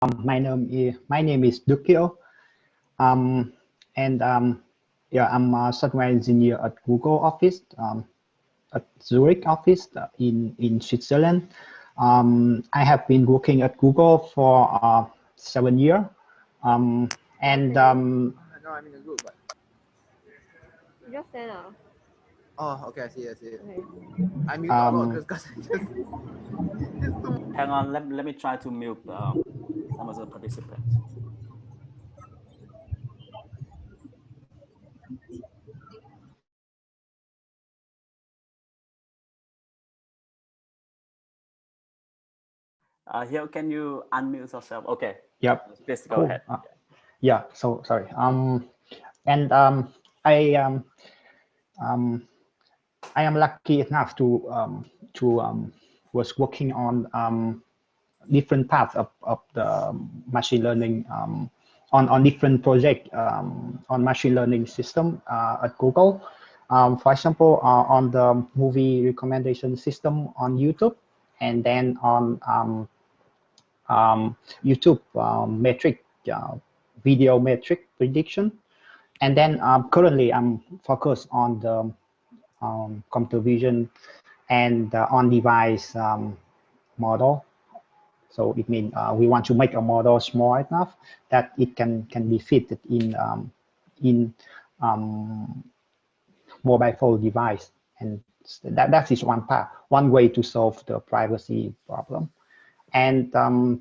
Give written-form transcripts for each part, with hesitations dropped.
My name is Duc-Hieu, and yeah, I'm a software engineer at Google office, at Zurich office in Switzerland. I have been working at Google for 7 years, and No, I'm in a group, but Just stand up. oh, okay, I see. Okay. I mute a lot because Hang on, let me try to mute some of the participants. Here, can you unmute yourself? Okay. Yep. Please go Cool. ahead. Yeah. So sorry. I am lucky enough to was working on different parts of the machine learning on different projects on machine learning system at Google. For example, on the movie recommendation system on YouTube, and then on YouTube metric video metric prediction, and then currently I'm focused on the computer vision and on-device model. So it means we want to make a model small enough that it can be fitted in mobile phone device, and that is one way to solve the privacy problem. And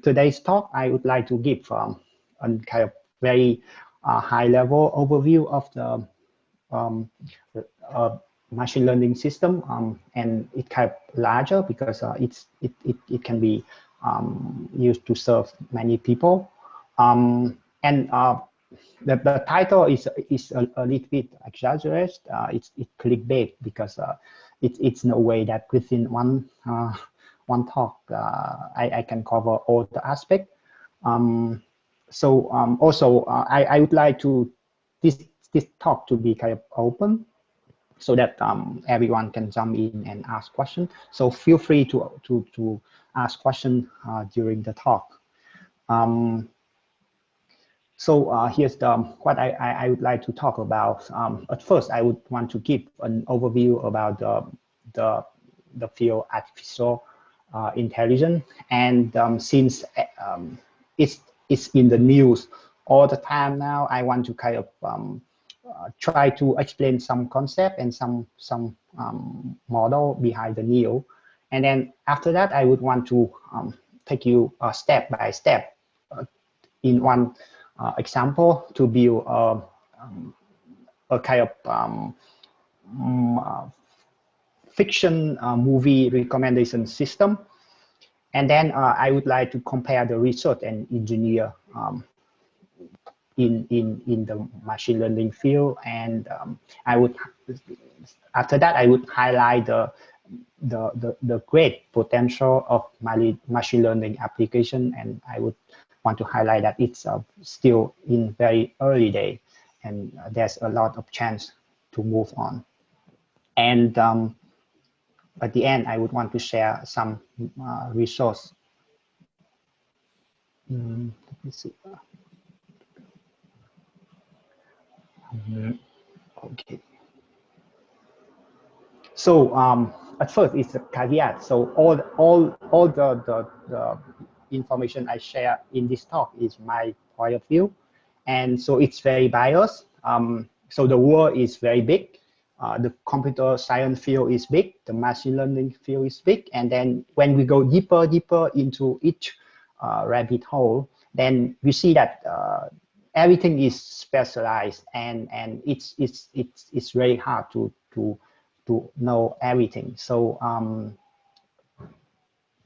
today's talk, I would like to give a kind of very high-level overview of the machine learning system, and it kind of larger because it can be used to serve many people. And the title is a little bit exaggerated. It's clickbait because it's no way that within one talk I can cover all the aspects. Also, I would like to this talk to be kind of open, so that everyone can jump in and ask questions. So feel free to ask questions during the talk. Here's what I would like to talk about. At first, I would want to give an overview about the field artificial intelligence, and since it's in the news all the time now, I want to kind of try to explain some concept and some model behind the news, and then after that, I would want to take you step by step in one example to build a kind of fiction movie recommendation system. And then I would like to compare the research and engineer in the machine learning field. And after that, I would highlight the great potential of machine learning application, and I would want to highlight that it's still in very early day, and there's a lot of chance to move on. And at the end, I would want to share some resource. Let me see. Okay. So at first, it's a caveat. So all the information I share in this talk is my point of view, and so it's very biased. So the world is very big. The computer science field is big. The machine learning field is big. And then when we go deeper into each rabbit hole, then we see that everything is specialized, and it's very hard to know everything. So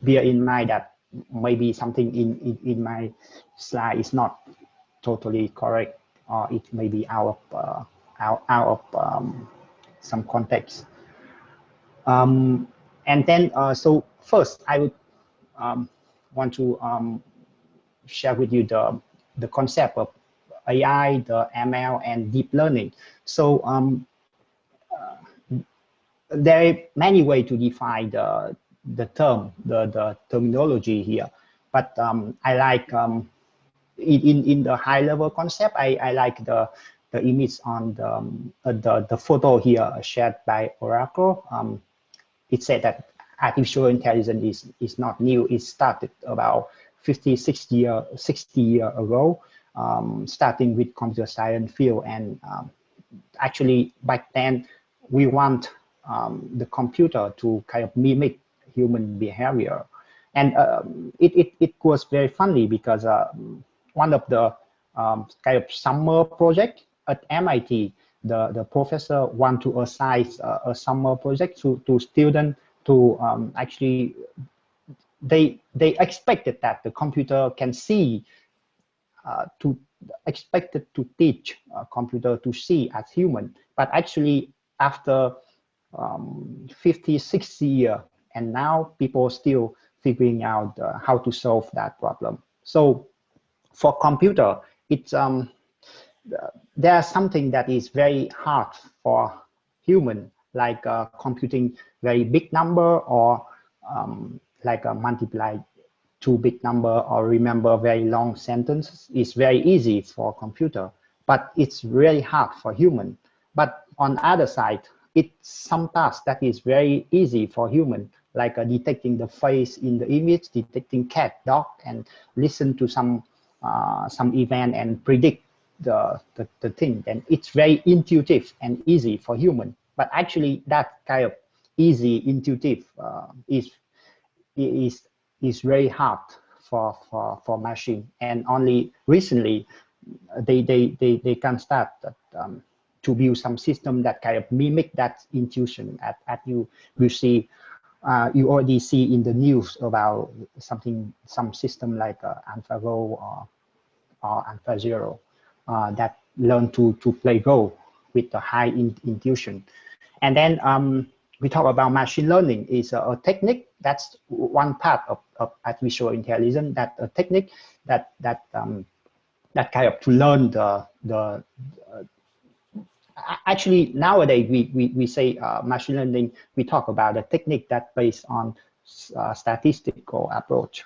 bear in mind that maybe something in my slide is not totally correct, or it may be out of some context. And then so first I would want to share with you the concept of AI, the ML, and deep learning. So there are many ways to define the terminology here, but I like in the high level concept, I like the image on the photo here shared by Oracle. It said that artificial intelligence is not new. It started about 60 years ago, starting with computer science field. And actually, back then, we want the computer to kind of mimic human behavior. And it was very funny because one of the kind of summer project at MIT, the professor want to assign a summer project to students to actually, they expected that the computer can see, expected to teach a computer to see as human. But actually, after 50, 60 years, and now people still figuring out how to solve that problem. So for computer, it's there's something that is very hard for human, like computing very big number, or like multiply two big number, or remember very long sentences. Is very easy for computer, but it's really hard for human. But on the other side, it's some tasks that is very easy for human, like detecting the face in the image, detecting cat, dog, and listen to some event and predict the thing. And it's very intuitive and easy for human. But actually, that kind of easy, intuitive is very hard for machine. And only recently they can start to build some system that kind of mimic that intuition. As you see, you already see in the news about some system like AlphaGo or AlphaZero that learn to play Go with the high intuition. And then we talk about machine learning is a technique. That's one part of artificial intelligence. That a technique that kind of to learn actually nowadays we say machine learning. We talk about a technique that based on statistical approach.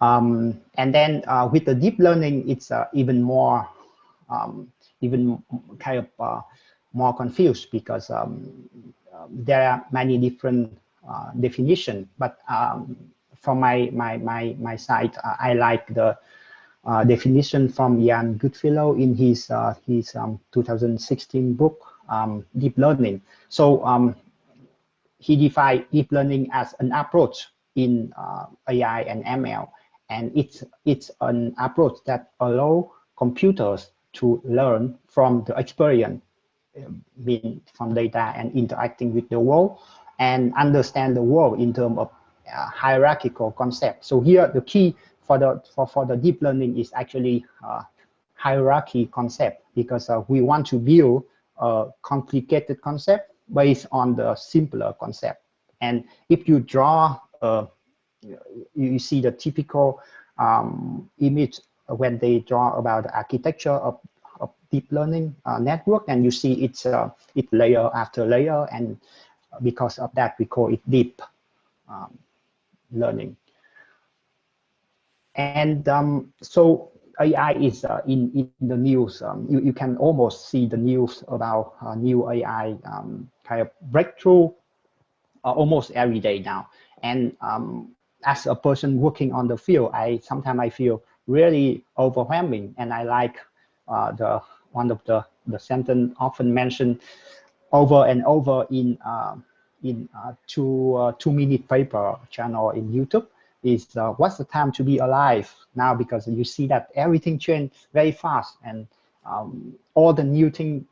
And then with the deep learning, it's even more even kind of more confused, because there are many different definitions. But from my side, I like the definition from Jan Goodfellow in his 2016 book, Deep Learning. So he defined deep learning as an approach in AI and ML, and it's an approach that allows computers to learn from the experience, from data and interacting with the world, and understand the world in terms of hierarchical concept. So here the key for the deep learning is actually hierarchy concept, because we want to build a complicated concept based on the simpler concept. And if you draw, you see the typical image when they draw about the architecture of deep learning network, and you see it's layer after layer, and because of that we call it deep learning. And so AI is in the news. You can almost see the news about new AI kind of breakthrough almost every day now. And as a person working on the field, sometimes I feel really overwhelming. And I like one of the sentence often mentioned over and over in 2-minute paper channel in YouTube is what's the time to be alive now, because you see that everything changed very fast, and all the new thing,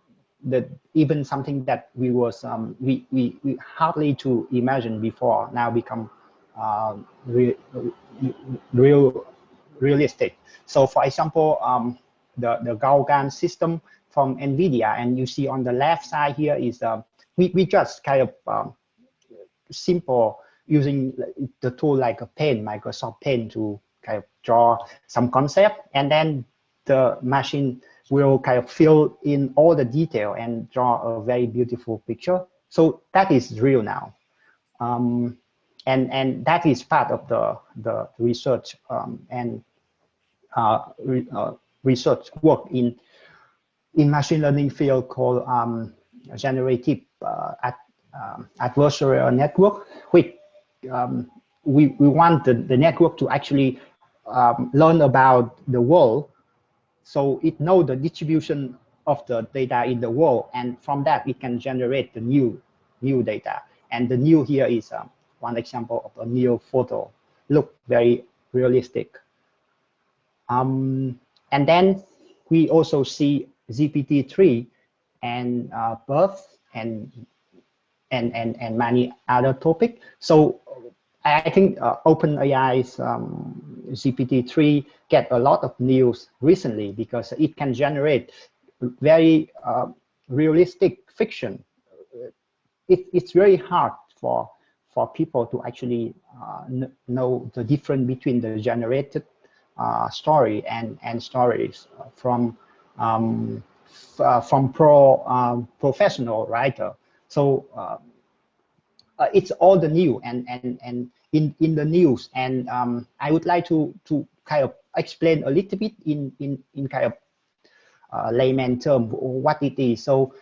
that even something that we was we hardly to imagine before now become realistic. So for example, the Galgan system from NVIDIA, and you see on the left side here is we just kind of simple using the tool like a pen, Microsoft Pen, to kind of draw some concept, and then the machine will kind of fill in all the detail and draw a very beautiful picture. So that is real now, and that is part of the research, and research work in machine learning field called generative adversarial network, which we want the network to actually learn about the world, so it knows the distribution of the data in the world, and from that it can generate the new data. And the new here is one example of a new photo, look very realistic. And then we also see GPT-3 and birth and many other topics. So I think OpenAI's GPT-3 get a lot of news recently because it can generate very realistic fiction. It's very hard for people to actually know the difference between the generated story and stories from professional writer. So it's all the new and in the news, and I would like to kind of explain a little bit in kind of layman term what it is. So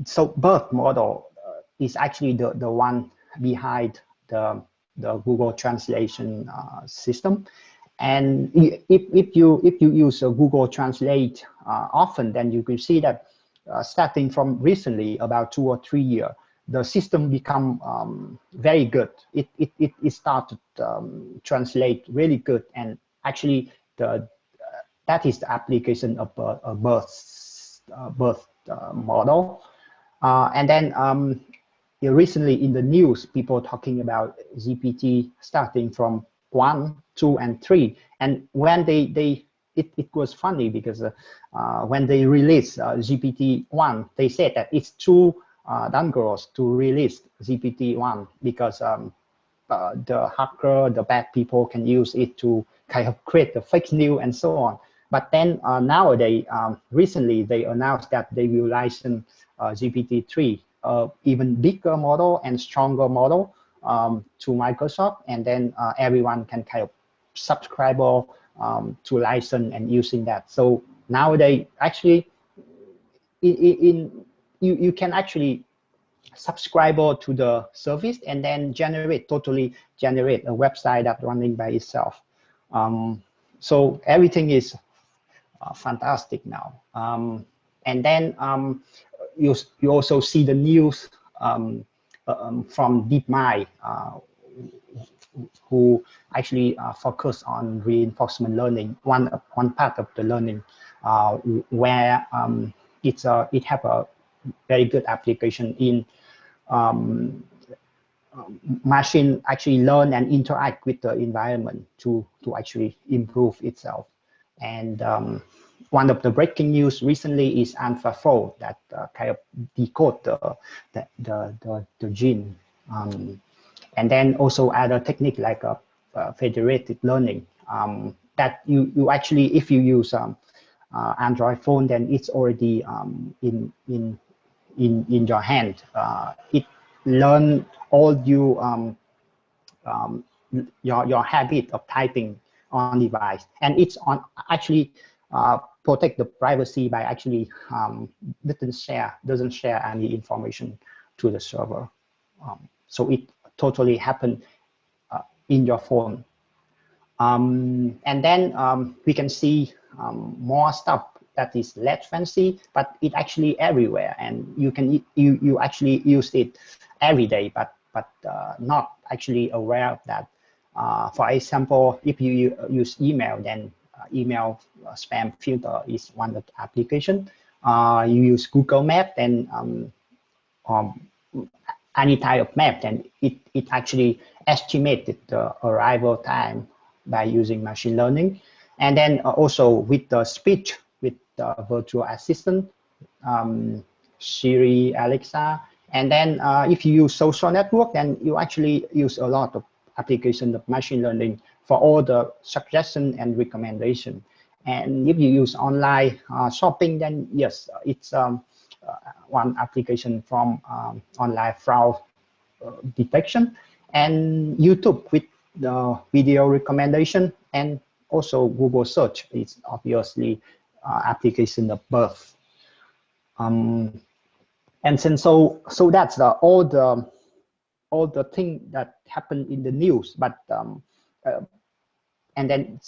so BERT model is actually the one behind the Google translation system. And if you use a Google Translate often, then you can see that starting from recently, about 2 or 3 years, the system become very good. It started translate really good, and actually that is the application of a BERT model. And then recently in the news, people talking about GPT starting from 1, 2, and 3. And when it was funny because when they released GPT-1, they said that it's too dangerous to release GPT-1 because the hacker, the bad people can use it to kind of create the fake news and so on. But then nowadays, recently they announced that they will license GPT-3, even bigger model and stronger model to Microsoft, and then everyone can kind of subscribe to license and using that. So nowadays, actually, you can actually subscribe to the service and then totally generate a website that running by itself. So everything is fantastic now. And then you also see the news from DeepMind, who actually focus on reinforcement learning, one part of the learning, where it have a very good application in machine actually learn and interact with the environment to actually improve itself. And one of the breaking news recently is AlphaFold that kind of decode the gene. And then also other technique like federated learning that you actually, if you use Android phone, then it's already in your hand. It learn all your habit of typing on device, and it's on actually protect the privacy by actually doesn't share any information to the server. So it totally happen in your phone. And then we can see more stuff that is less fancy, but it actually everywhere, and you actually use it every day, but not actually aware of that. For example, if you use email, then email spam filter is one of the application. You use Google Map, then any type of map, then it actually estimated the arrival time by using machine learning. And then also with the speech, with the virtual assistant, Siri, Alexa. And then if you use social network, then you actually use a lot of application of machine learning for all the suggestion and recommendation. And if you use online shopping, then yes, it's one application from online fraud detection, and YouTube with the video recommendation, and also Google search is obviously application of both. And then so that's all the thing that happened in the news. But and then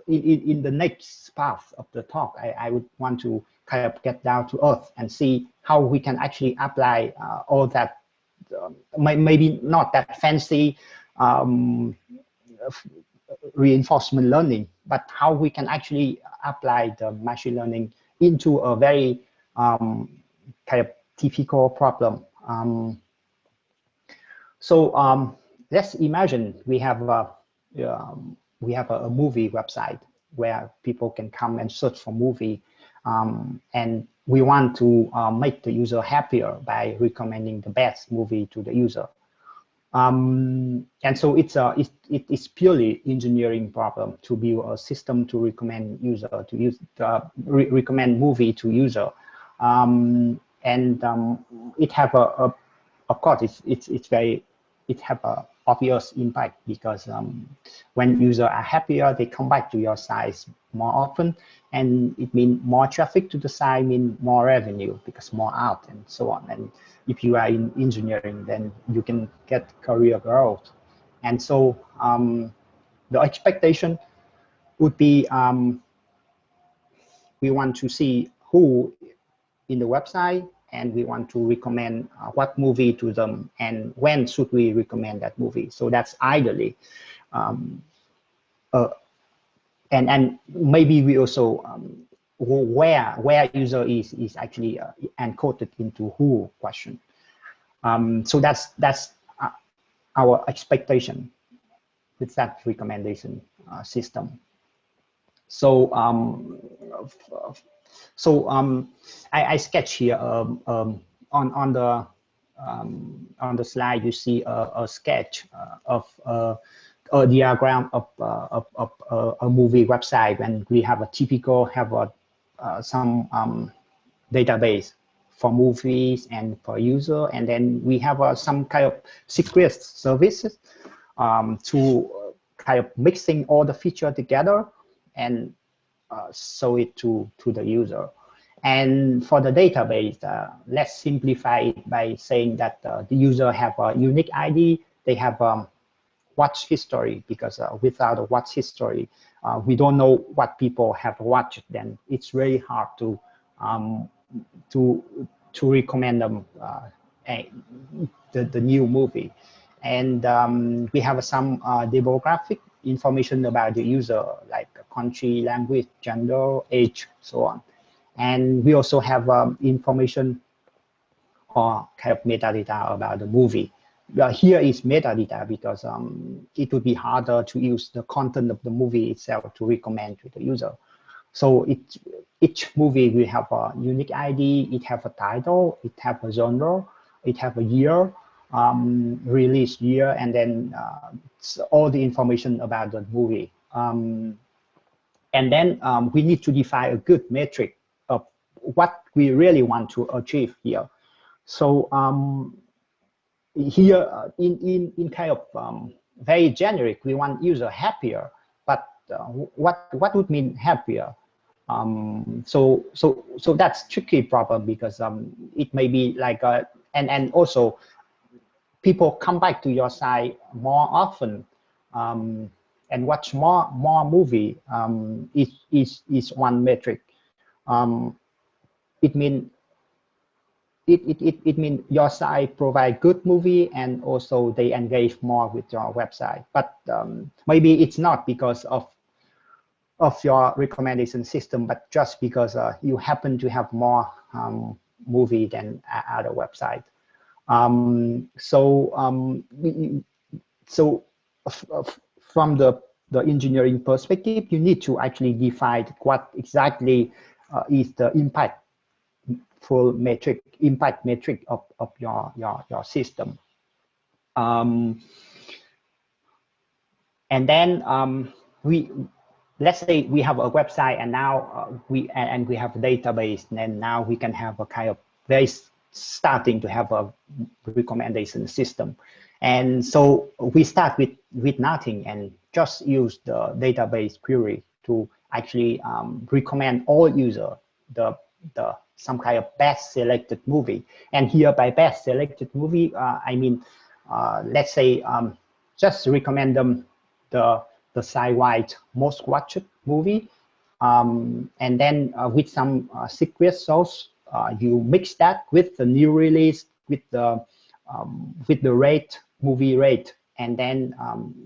in the next part of the talk, I would want to kind of get down to earth and see how we can actually apply all that, maybe not that fancy reinforcement learning, but how we can actually apply the machine learning into a very kind of typical problem. Let's imagine we have a movie website where people can come and search for movie, and we want to make the user happier by recommending the best movie to the user. And so it is purely engineering problem to build a system to recommend user to use recommend movie to user, and it have of course it have a obvious impact, because when users are happier, they come back to your site more often, and it means more traffic to the site, means more revenue because more out and so on. And if you are in engineering, then you can get career growth. And so the expectation would be we want to see who in the website, and we want to recommend what movie to them, and when should we recommend that movie. So that's ideally, and maybe we also where user is actually encoded into who question. So that's our expectation with that recommendation system. So I sketch here on the slide. You see a sketch of a diagram of a movie website, and we have a typical some database for movies and for user, and then we have some kind of secret services to kind of mixing all the features together and show it to the user. And for the database, let's simplify it by saying that the user have a unique ID, they have watch history, because without a watch history, we don't know what people have watched. Then it's very hard to recommend them the new movie. And we have some demographic information about the user, like country, language, gender, age, so on. And we also have information or kind of metadata about the movie. Here is metadata because it would be harder to use the content of the movie itself to recommend to the user. So each movie will have a unique ID, it have a title, it have a genre, it have a year, release year, and then all the information about the movie. And then we need to define a good metric of what we really want to achieve here. So here in kind of very generic, we want user happier, but what would mean happier? So that's tricky problem, because it may be like and also people come back to your site more often and watch more movie is one metric. It means it means your site provide good movie, and also they engage more with your website. But maybe it's not because of your recommendation system, but just because you happen to have more movie than other website. So from the engineering perspective, you need to actually define what exactly is the impact metric of your system. And then let's say we have a website, and now we have a database, and then now we can have a kind of starting to have a recommendation system. And so we start with nothing and just use the database query to actually recommend all user the some kind of best selected movie. And here by best selected movie, I mean, let's say just recommend them the site-wide most watched movie, and then with some secret sauce, you mix that with the new release, with the rate, movie rate, and then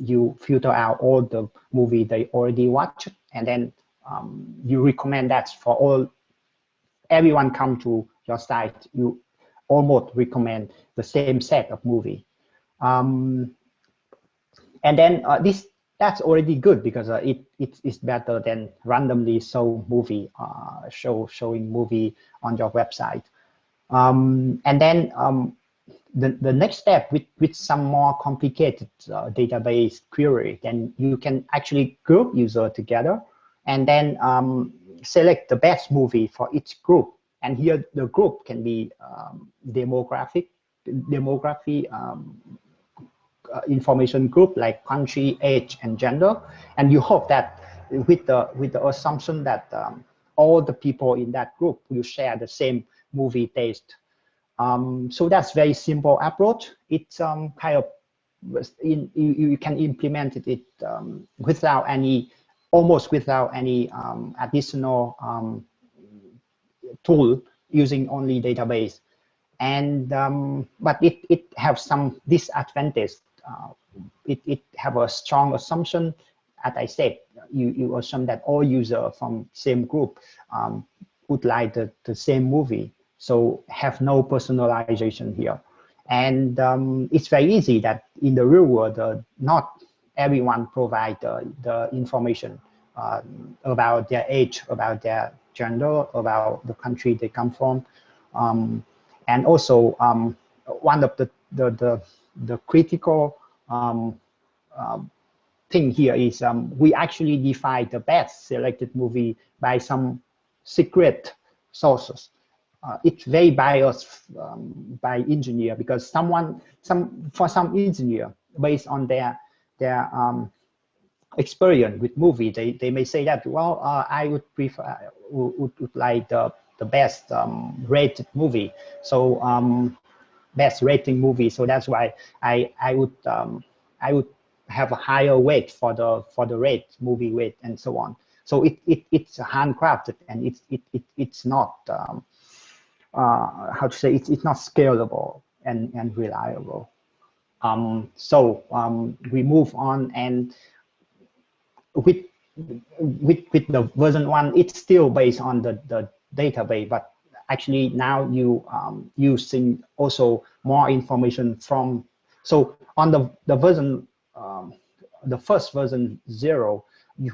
you filter out all the movie they already watched, and then you recommend that for all everyone come to your site. You almost recommend the same set of movie, and then that's already good because it's better than randomly showing movie on your website. And then the next step with some more complicated database query, then you can actually group user together and then select the best movie for each group. And here the group can be demography information group like country, age, and gender. And you hope that with the assumption that all the people in that group will share the same movie taste. So that's very simple approach. It's kind of you can implement it almost without any additional tool, using only database. And but it has some disadvantage. It have a strong assumption. As I said, you assume that all users from same group would like the same movie, so have no personalization here. And it's very easy that in the real world, not everyone provide the information about their age, about their gender, about the country they come from. And also, one of the critical thing here is we actually define the best selected movie by some secret sources. It's very biased by engineer, because for some engineer, based on their experience with movie, they may say that, well, I would prefer would like the best rated movie, so best rating movie. So that's why I would have a higher weight for the rate, movie weight, and so on. So it's handcrafted, and it's not how to say, it's not scalable and reliable. So we move on, and with the version 1, it's still based on the database, but actually now you using also more information from. So on the version, the first version 0,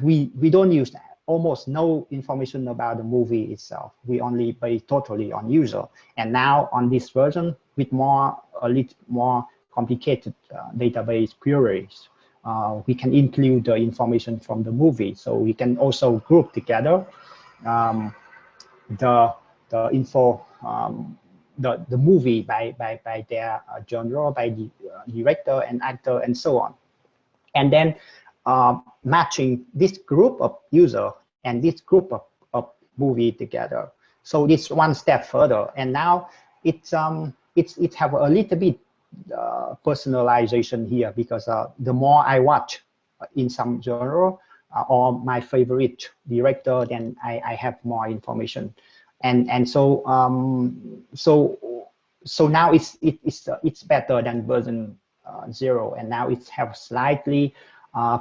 we don't use almost no information about the movie itself. We only base totally on user. And now on this version, with a little more complicated database queries, we can include the information from the movie. So we can also group together the info, the movie by their genre, by the director and actor, and so on. And then matching this group of user and this group of movie together. So it's one step further, and now it have a little bit personalization here, because the more I watch in some genre or my favorite director, then I have more information, and so so now it's better than version 0, and now it have slightly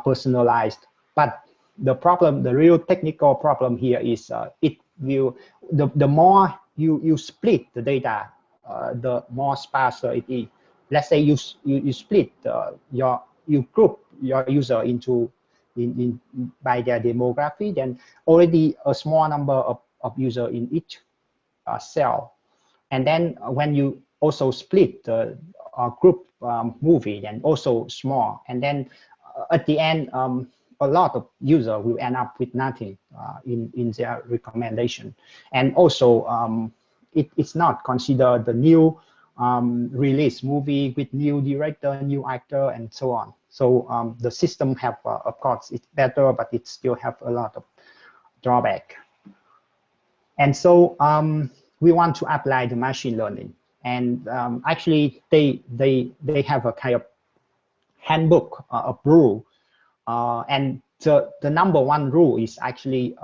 personalized. But the problem, the real technical problem here is the more you split the data, the more sparser it is. Let's say you split you group your user into by their demography, then already a small number of user in each cell. And then when you also split the group movie, then also small. And then at the end, a lot of user will end up with nothing in their recommendation. And also, it's not considered the new release movie with new director, new actor, and so on. So the system have, of course, it's better, but it still have a lot of drawback. And so we want to apply the machine learning. And actually, they have a kind of handbook of rule. And the number one rule is actually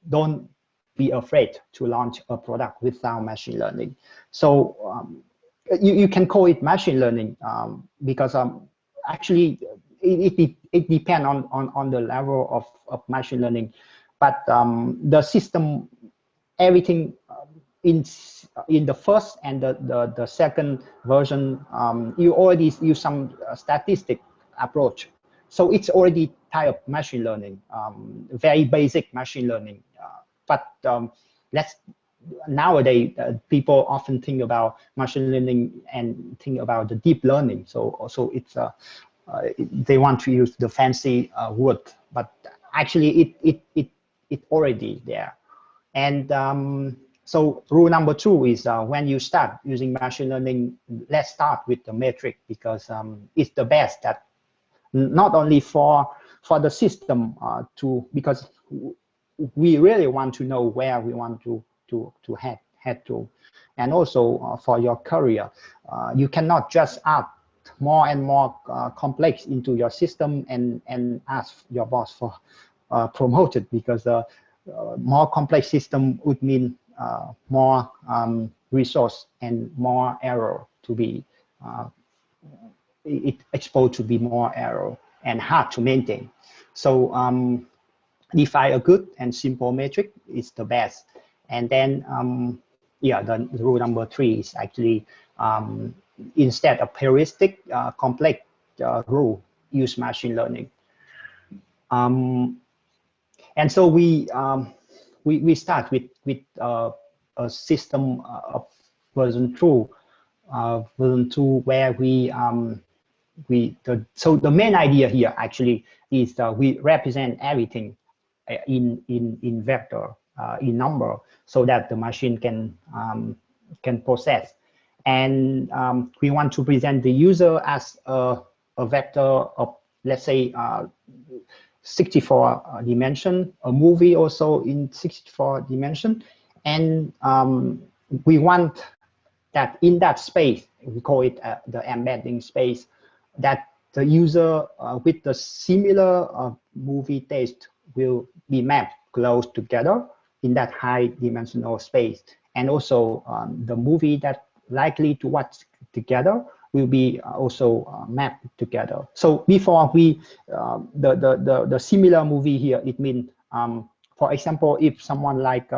don't be afraid to launch a product without machine learning. So you can call it machine learning because actually it depends on the level of machine learning. But the system, everything in the first and the second version, you already use some statistic approach. So it's already type of machine learning, very basic machine learning. But nowadays, people often think about machine learning and think about the deep learning. So also it's they want to use the fancy word, but actually it already there. And so rule number 2 is when you start using machine learning, let's start with the metric, because it's the best that not only for the system because we really want to know where we want to head to, and also for your career, you cannot just add more and more complex into your system and ask your boss for promoted, because more complex system would mean more resource and more error to be exposed to be more error and hard to maintain. So define a good and simple metric is the best. And then yeah, the rule number 3 is actually instead of heuristic complex rule, use machine learning. And so we start with a system of version 2 where so the main idea here actually is we represent everything in vector, in number, so that the machine can process. And we want to present the user as a vector of, let's say, 64 dimension, a movie also in 64 dimension. And we want that in that space, we call it the embedding space, that the user with the similar movie taste will be mapped close together in that high dimensional space. And also the movie that likely to watch together will be also mapped together. So before we, the similar movie here, it means, for example, if someone like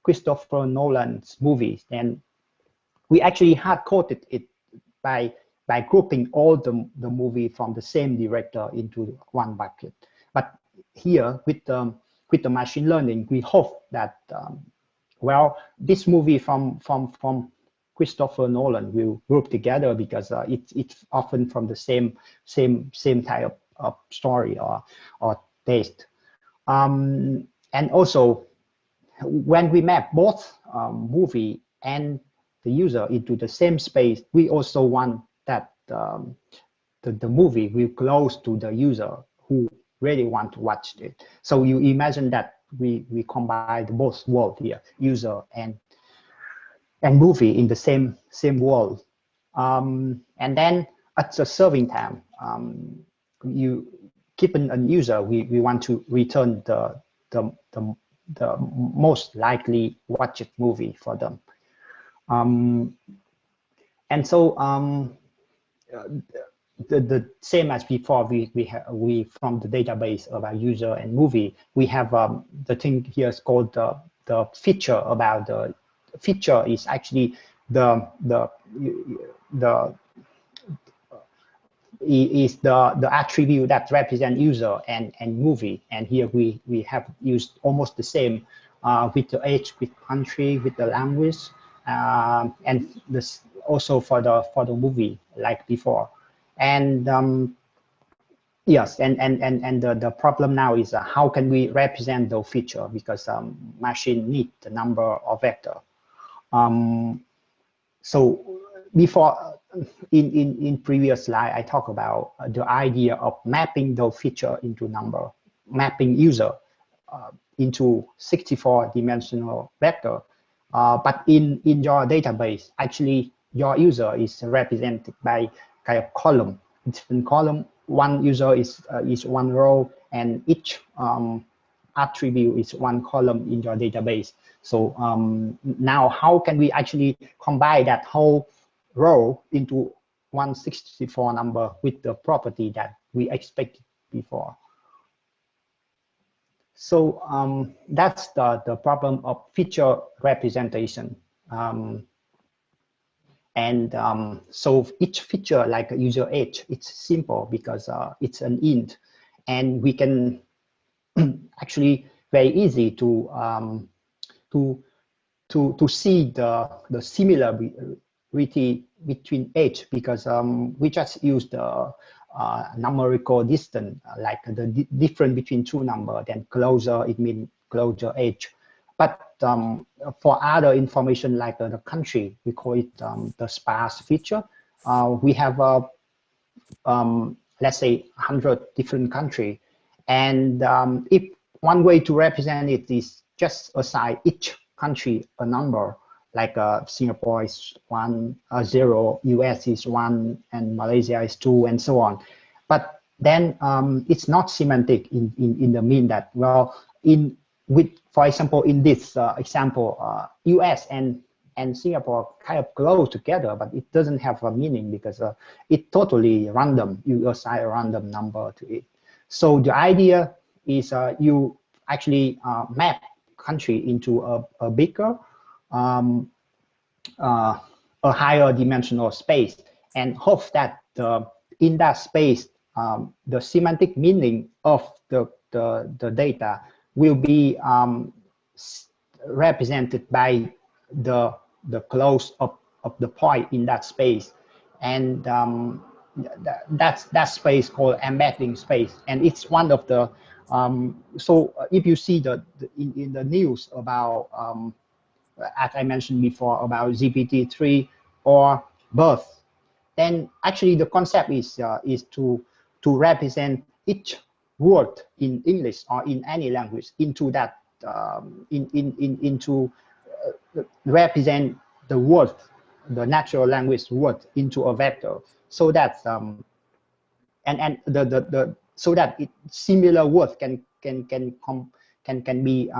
Christopher Nolan's movies, then we actually hard-coded it by grouping all the movie from the same director into one bucket. But here with the machine learning, we hope that well, this movie from Christopher Nolan will group together because it's often from the same type of story or taste. And also, when we map both movie and the user into the same space, we also want that the movie will close to the user who really want to watch it. So you imagine that we combine both world here, user and movie in the same world. And then at the serving time, you given a user, we want to return the most likely watched movie for them. And so the same as before, we from the database about user and movie, we have the thing here is called the feature. About the feature is actually the attribute that represent user and movie. And here we have used almost the same with the age, with country, with the language, and this also for the movie like before. And yes, and the problem now is how can we represent the feature, because machine need the number of vector. So before in previous slide, I talked about the idea of mapping the feature into number, mapping user into 64-dimensional vector. But in your database, actually, your user is represented by kind of column. Different column. One user is one row, and each attribute is one column in your database. So now, how can we actually combine that whole row into 164 number with the property that we expected before? So that's the problem of feature representation. So each feature, like a user age, it's simple because it's an int, and we can actually very easy to see the similarity between age, because we just use the numerical distance, like the difference between two numbers. Then closer, it means closer age. But for other information like the country, we call it the sparse feature. We have let's say 100 different countries, and if one way to represent it is just assign each country a number, like Singapore is 1, 0, US is 1, and Malaysia is 2, and so on. But then it's not semantic in the mean that, well, for example, in this example, US and Singapore kind of close together, but it doesn't have a meaning because it's totally random. You assign a random number to it. So the idea is you actually map country into a bigger, a higher dimensional space, and hope that in that space, the semantic meaning of the data will be represented by the close of the point in that space, and that space called embedding space, and it's one of the so if you see in the news about as I mentioned before about GPT-3 or birth, then actually the concept is to represent each word in English or in any language into that into represent the word, the natural language word, into a vector, so that so that similar words can be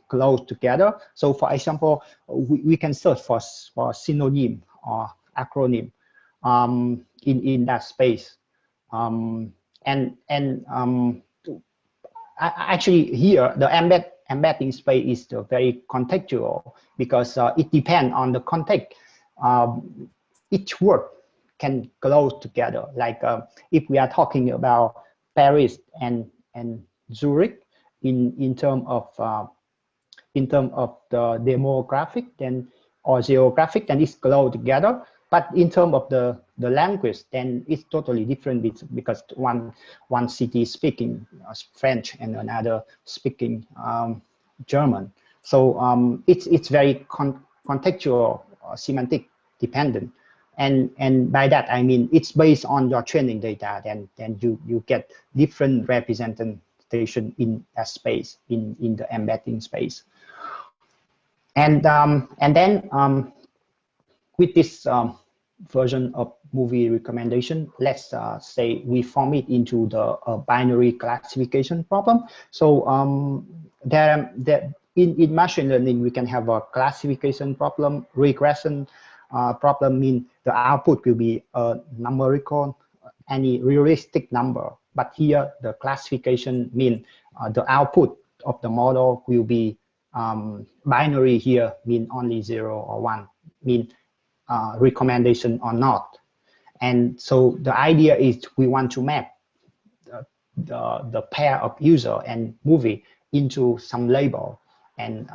close together. So for example, we can search for synonym or acronym in that space, actually here the embedding space is very contextual, because it depends on the context. Each word can close together. Like if we are talking about Paris and Zurich in terms of the demographic, then or geographic, then it's close together. But in terms of the language, then it's totally different, because one city is speaking French and another speaking German. So it's very contextual, semantic dependent, and by that I mean it's based on your training data. Then you get different representation in that space, in the embedding space, and then with this version of movie recommendation, let's say we form it into the binary classification problem. So in machine learning, we can have a classification problem. Regression problem means the output will be a numerical, any realistic number. But here, the classification means the output of the model will be binary. Here mean only 0 or 1, mean recommendation or not. And so the idea is we want to map the pair of user and movie into some label, and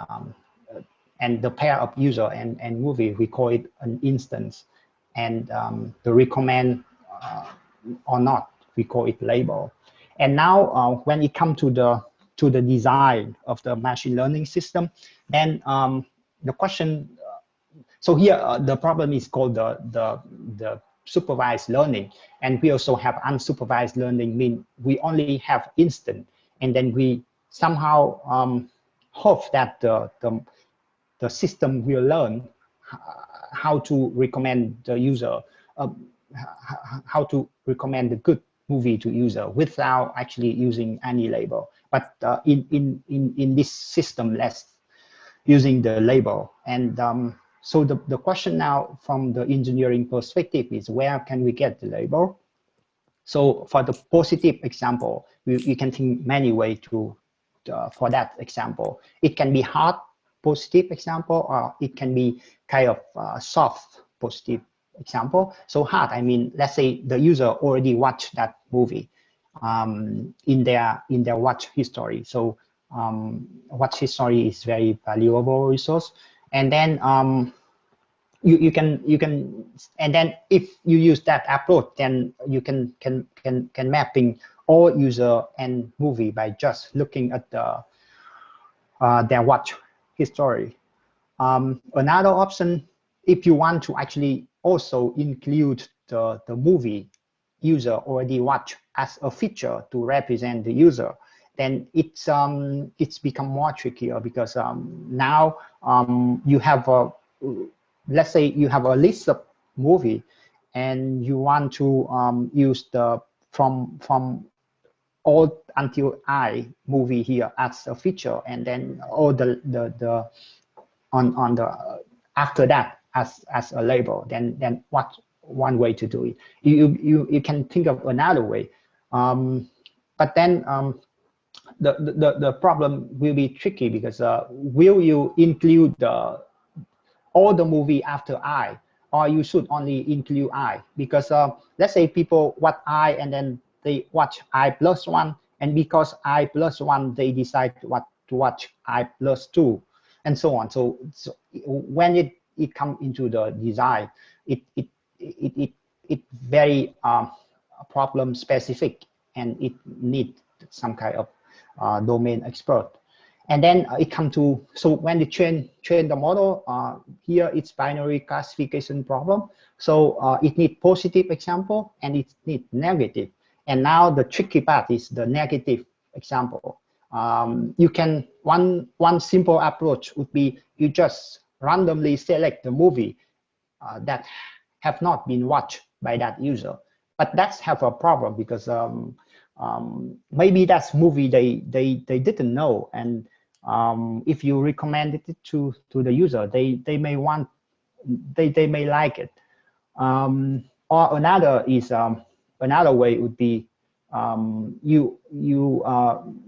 the pair of user and movie, we call it an instance, and the recommend or not, we call it label. And now when it comes to the design of the machine learning system, then the question, so here the problem is called the supervised learning, and we also have unsupervised learning, mean we only have instant, and then we somehow hope that the system will learn how to recommend the user, how to recommend the good movie to user without actually using any label. But in this system, let's using the label. And so the question now from the engineering perspective is, where can we get the label? So for the positive example, we can think many ways to for that example. It can be hard positive example, or it can be kind of soft positive example. So hard, I mean, let's say the user already watched that movie in their watch history. So watch history is very valuable resource. And then you can, and then if you use that approach, then you can mapping all user and movie by just looking at their watch history. Another option, if you want to actually also include the movie user already watched as a feature to represent the user, then it's become more trickier, because now you have a, let's say you have a list of movie and you want to use the from all until I movie here as a feature, and then all the on the after that as a label. Then what one way to do it? You can think of another way, but then the problem will be tricky, because will you include all the movie after I, or you should only include I? Because let's say people watch I and then they watch I+1, and because I+1 they decide to watch I+2, and so on. So when it comes into the design, it very problem specific, and it needs some kind of domain expert. And then it comes to, so when you train the model, here it's binary classification problem. So it needs positive example and it needs negative. And now the tricky part is the negative example. You can, one simple approach would be you just randomly select the movie that have not been watched by that user. But that's have a problem, because maybe that's movie they didn't know, and if you recommend it to the user, they may want, they may like it. Or another is another way would be you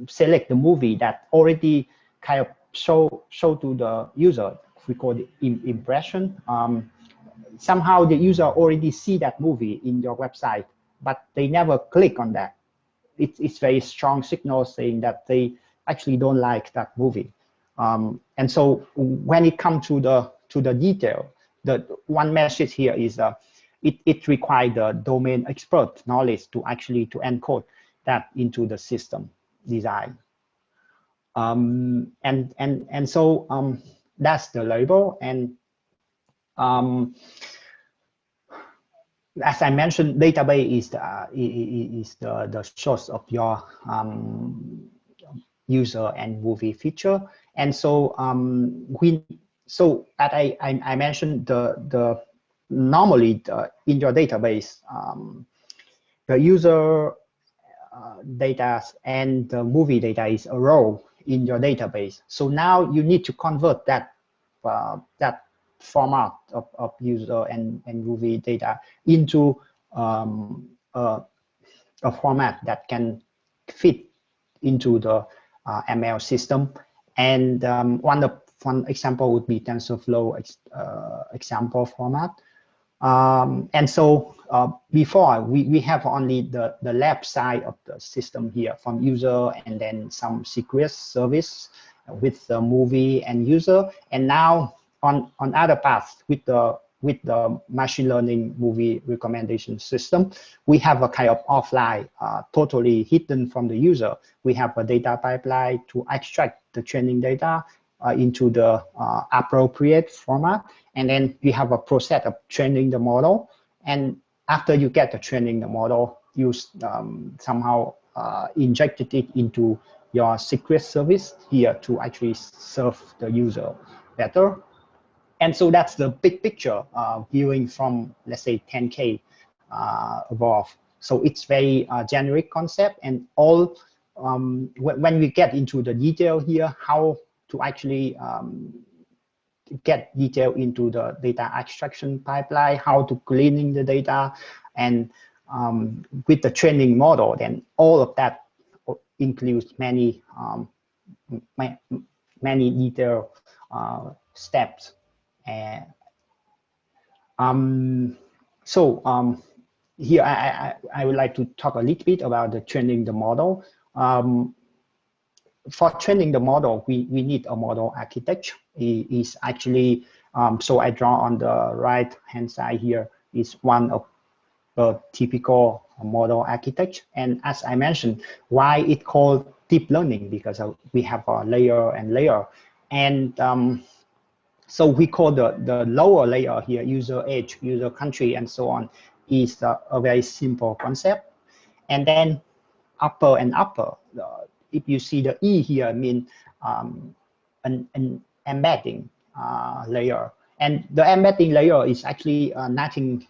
select the movie that already kind of show to the user. We call it impression. Somehow the user already see that movie in your website, but they never click on that. It's very strong signal saying that they actually don't like that movie. And so when it comes to the detail, the one message here is it requires the domain expert knowledge to actually to encode that into the system design. And so that's the label. And as I mentioned, database is the source of your user and movie feature. And so so as I mentioned, the normally in your database, the user data and the movie data is a row in your database. So now you need to convert that that format of user and movie data into a format that can fit into the ML system. And one example would be TensorFlow example format. And so before we have only the left side of the system here from user, and then some secret service with the movie and user. And now on other paths with the machine learning movie recommendation system, we have a kind of offline, totally hidden from the user. We have a data pipeline to extract the training data into the appropriate format. And then we have a process of training the model. And after you get the training the model, you somehow injected it into your secret service here to actually serve the user better. And so that's the big picture, viewing from, let's say, 10K above. So it's very generic concept, and all when we get into the detail here, how to actually get detail into the data abstraction pipeline, how to cleaning the data, and with the training model, then all of that includes many many detailed steps. And here I would like to talk a little bit about the training the model. For training the model, we need a model architecture. It is actually, so I draw on the right hand side here is one of the typical model architecture. And as I mentioned, why it called deep learning, because we have a layer and layer. And so we call the lower layer here, user age, user country, and so on, is a very simple concept. And then upper and upper, if you see the E here, mean an embedding layer. And the embedding layer is actually nothing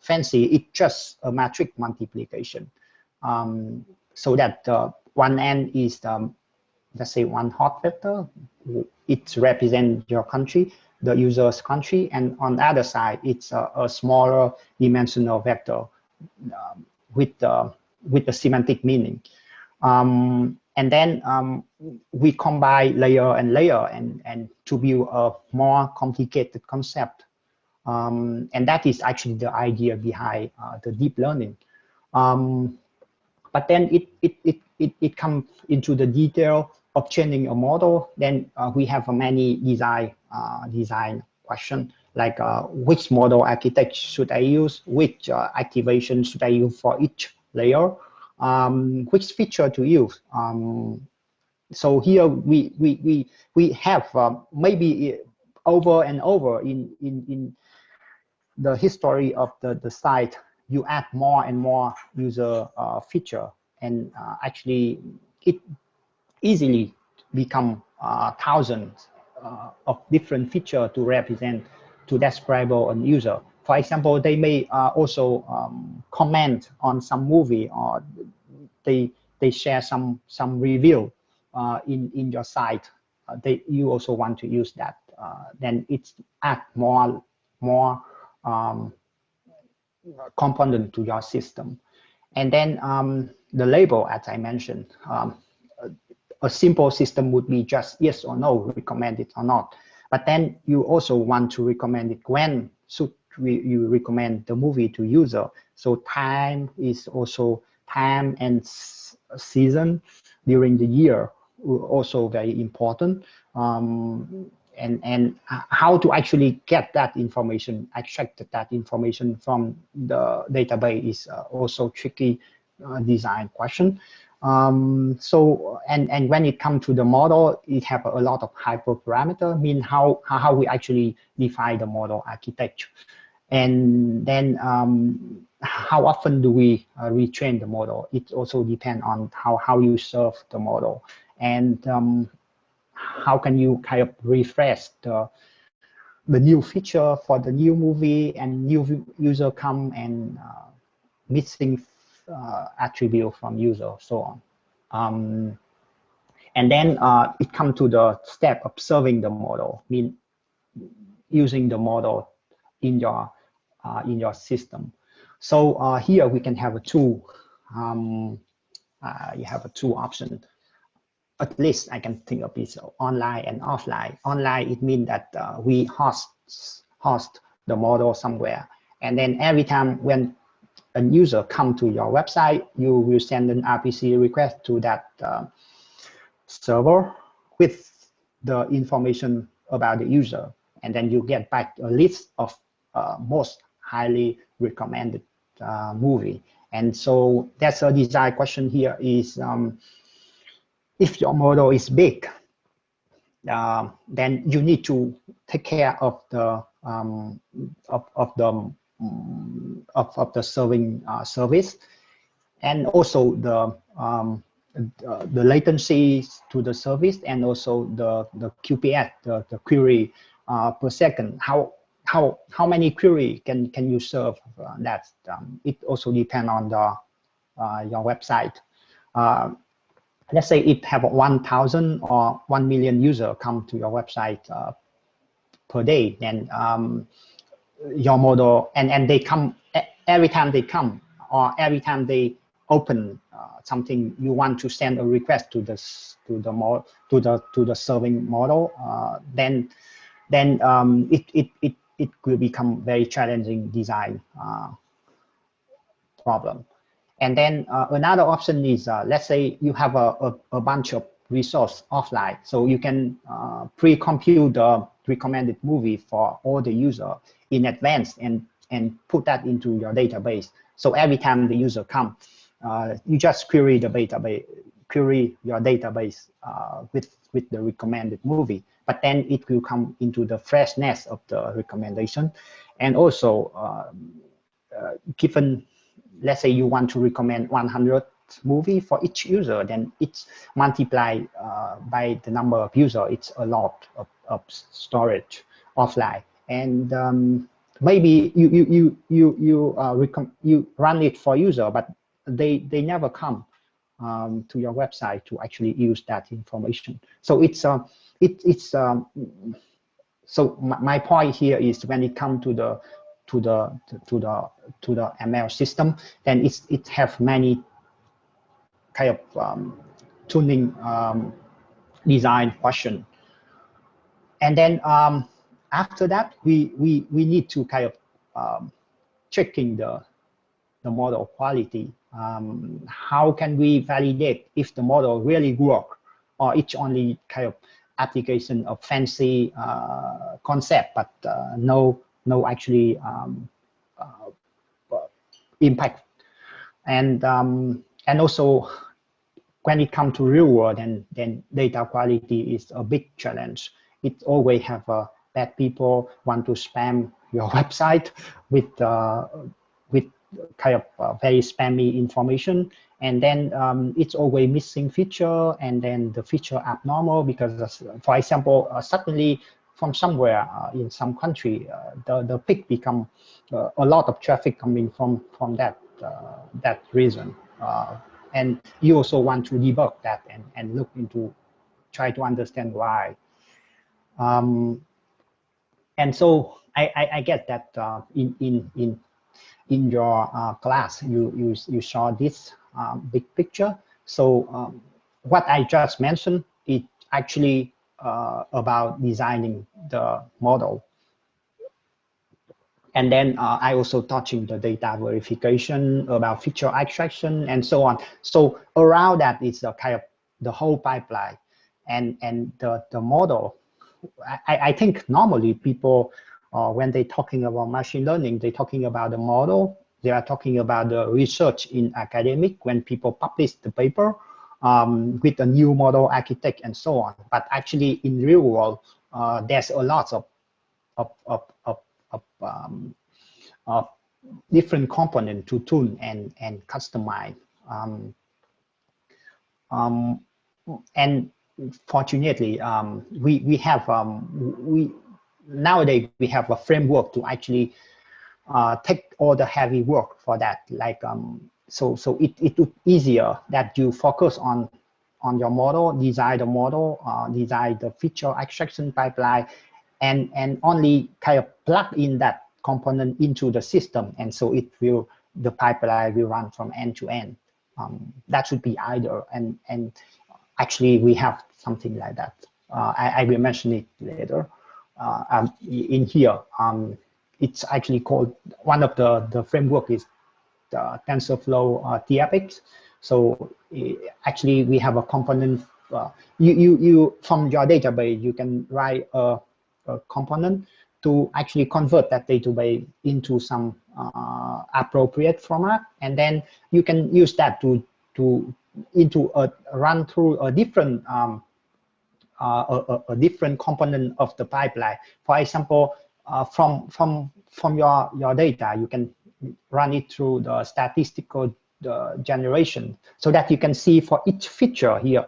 fancy. It's just a matrix multiplication. So that one end is, let's say, one hot vector. It represents your country, the user's country. And on the other side, it's a smaller dimensional vector with the semantic meaning. And then we combine layer and layer and to build a more complicated concept. And that is actually the idea behind the deep learning. But then it comes into the detail of training a model. Then we have many design question, like which model architecture should I use, which activation should I use for each layer, which feature to use. So here we have maybe over and over in the history of the site, you add more and more user feature, and actually it easily become thousands of different feature to represent, to describe a user. For example, they may also comment on some movie, or they share some review in your site. You also want to use that. Then it's add more component to your system. And then the label, as I mentioned, a simple system would be just yes or no, recommend it or not. But then you also want to recommend it. When should you recommend the movie to user? So time is also time and season during the year, also very important. And how to actually get that information, extract that information from the database is also tricky design question. So and when it comes to the model, it have a lot of hyperparameter, mean how we actually define the model architecture. And then how often do we retrain the model? It also depends on how you serve the model, and how can you kind of refresh the new feature for the new movie, and new user come and missing attribute from user, so on. And then it comes to the step of serving the model, mean using the model in your system. So here we can have a two. You have a two option. At least I can think of it, so online and offline. Online, it means that we host the model somewhere, and then every time when a user come to your website, you will send an RPC request to that server with the information about the user, and then you get back a list of most highly recommended movie. And so that's a design question here is, if your model is big, then you need to take care of the serving service, and also the latency to the service, and also the QPS, the query per second. How many query can you serve? That it also depends on the your website. Let's say it have 1,000 or 1 million user come to your website per day, then your model, and they come every time they come, or every time they open something, you want to send a request to the serving model, then it will become very challenging design problem. And then another option is, let's say you have a bunch of resource offline, so you can pre-compute the recommended movie for all the user in advance and put that into your database. So every time the user come, you just query the database, query your database with the recommended movie, but then it will come into the freshness of the recommendation. And also, given, let's say you want to recommend 100 movie for each user, then it's multiplied by the number of user. It's a lot of storage offline, and maybe you run it for user, but they never come to your website to actually use that information. So so my point here is, when it comes to the ML system, then it have many kind of tuning design question. And then after that, we need to kind of checking the model quality. How can we validate if the model really work, or it's only kind of application of fancy concept, but no actually impact. And also, when it comes to real world, then data quality is a big challenge. It always have bad people want to spam your website with kind of very spammy information, and then it's always missing feature, and then the feature abnormal because, for example, suddenly from somewhere in some country, the peak become a lot of traffic coming from that reason, and you also want to debug that and look into, try to understand why. And so I get that in your class you saw this big picture. So what I just mentioned is actually about designing the model. And then I also touching the data verification, about feature extraction, and so on. So around that is the kind of the whole pipeline, and the model. I think normally people, when they're talking about machine learning, they're talking about the model. They are talking about the research in academic, when people publish the paper with a new model architect and so on. But actually, in real world, there's a lot of different components to tune and customize. And fortunately, we have nowadays we have a framework to actually take all the heavy work for that. Like so it would easier that you focus on your model, design the model, design the feature extraction pipeline, and only kind of plug in that component into the system, and so the pipeline will run from end to end. That should be either, and actually we have something like that. I will mention it later. In here, it's actually called, one of the framework is the TensorFlow TFX. So actually we have a component. You from your database, you can write a component to actually convert that database into some appropriate format, and then you can use that to run through a different a different component of the pipeline. For example, from your data, you can run it through the statistical the generation, so that you can see for each feature here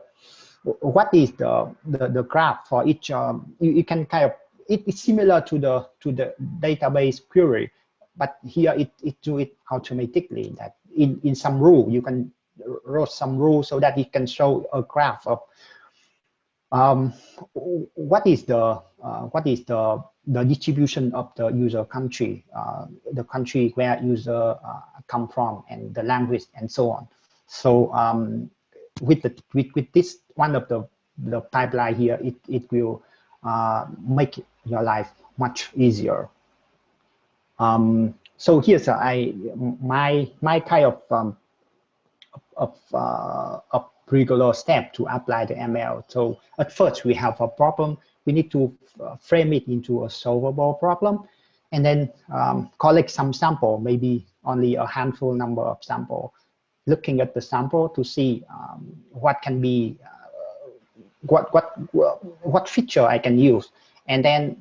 what is the graph for each. You can kind of, it's similar to the database query, but here it do it automatically. That in some rule you can write some rule so that it can show a graph of what is the distribution of the user country, the country where user come from, and the language, and so on. So with this one of the pipeline here, it will make your life much easier. So here's my kind of regular step to apply the ML. So at first we have a problem. We need to frame it into a solvable problem, and then collect some sample, maybe only a handful number of sample, looking at the sample to see what can be, what feature I can use, and then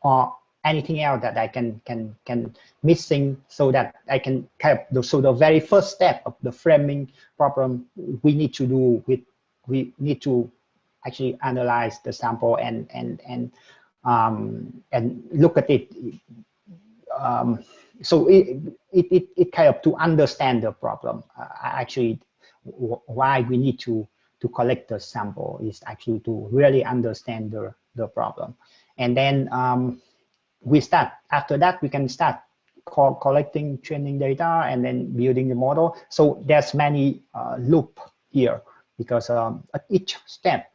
or anything else that I can missing, so that I can kind of, so the very first step of the framing problem we need to do we need to actually analyze the sample and look at it. So it kind of to understand the problem. Actually, why we need to collect the sample is actually to really understand the problem, and then we start. After that, we can start collecting training data and then building the model. So there's many loop here, because at each step,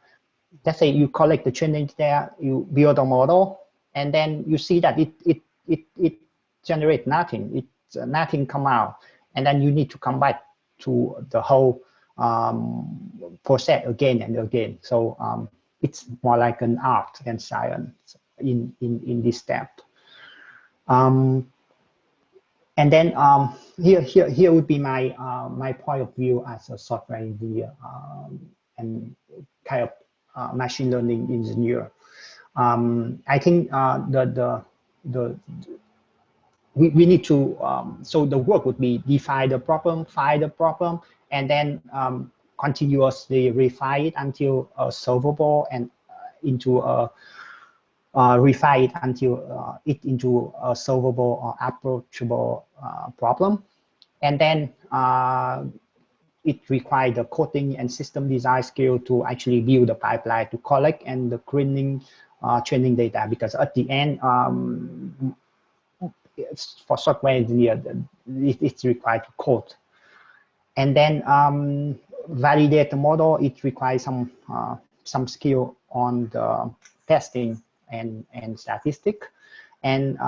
let's say you collect the training data, you build a model, and then you see that it generates nothing. Nothing come out, and then you need to come back to the whole process again and again. So it's more like an art than science in this step. And then here would be my my point of view as a software engineer and kind of machine learning engineer. I think we need to, so the work would be define the problem, find the problem, and then continuously refine it until solvable, and into a refine it until it into a solvable or approachable problem. And then it requires the coding and system design skill to actually build the pipeline to collect and the cleaning training data, because at the end, for software engineer, it's required to code. And then validate the model. It requires some skill on the testing and statistic, and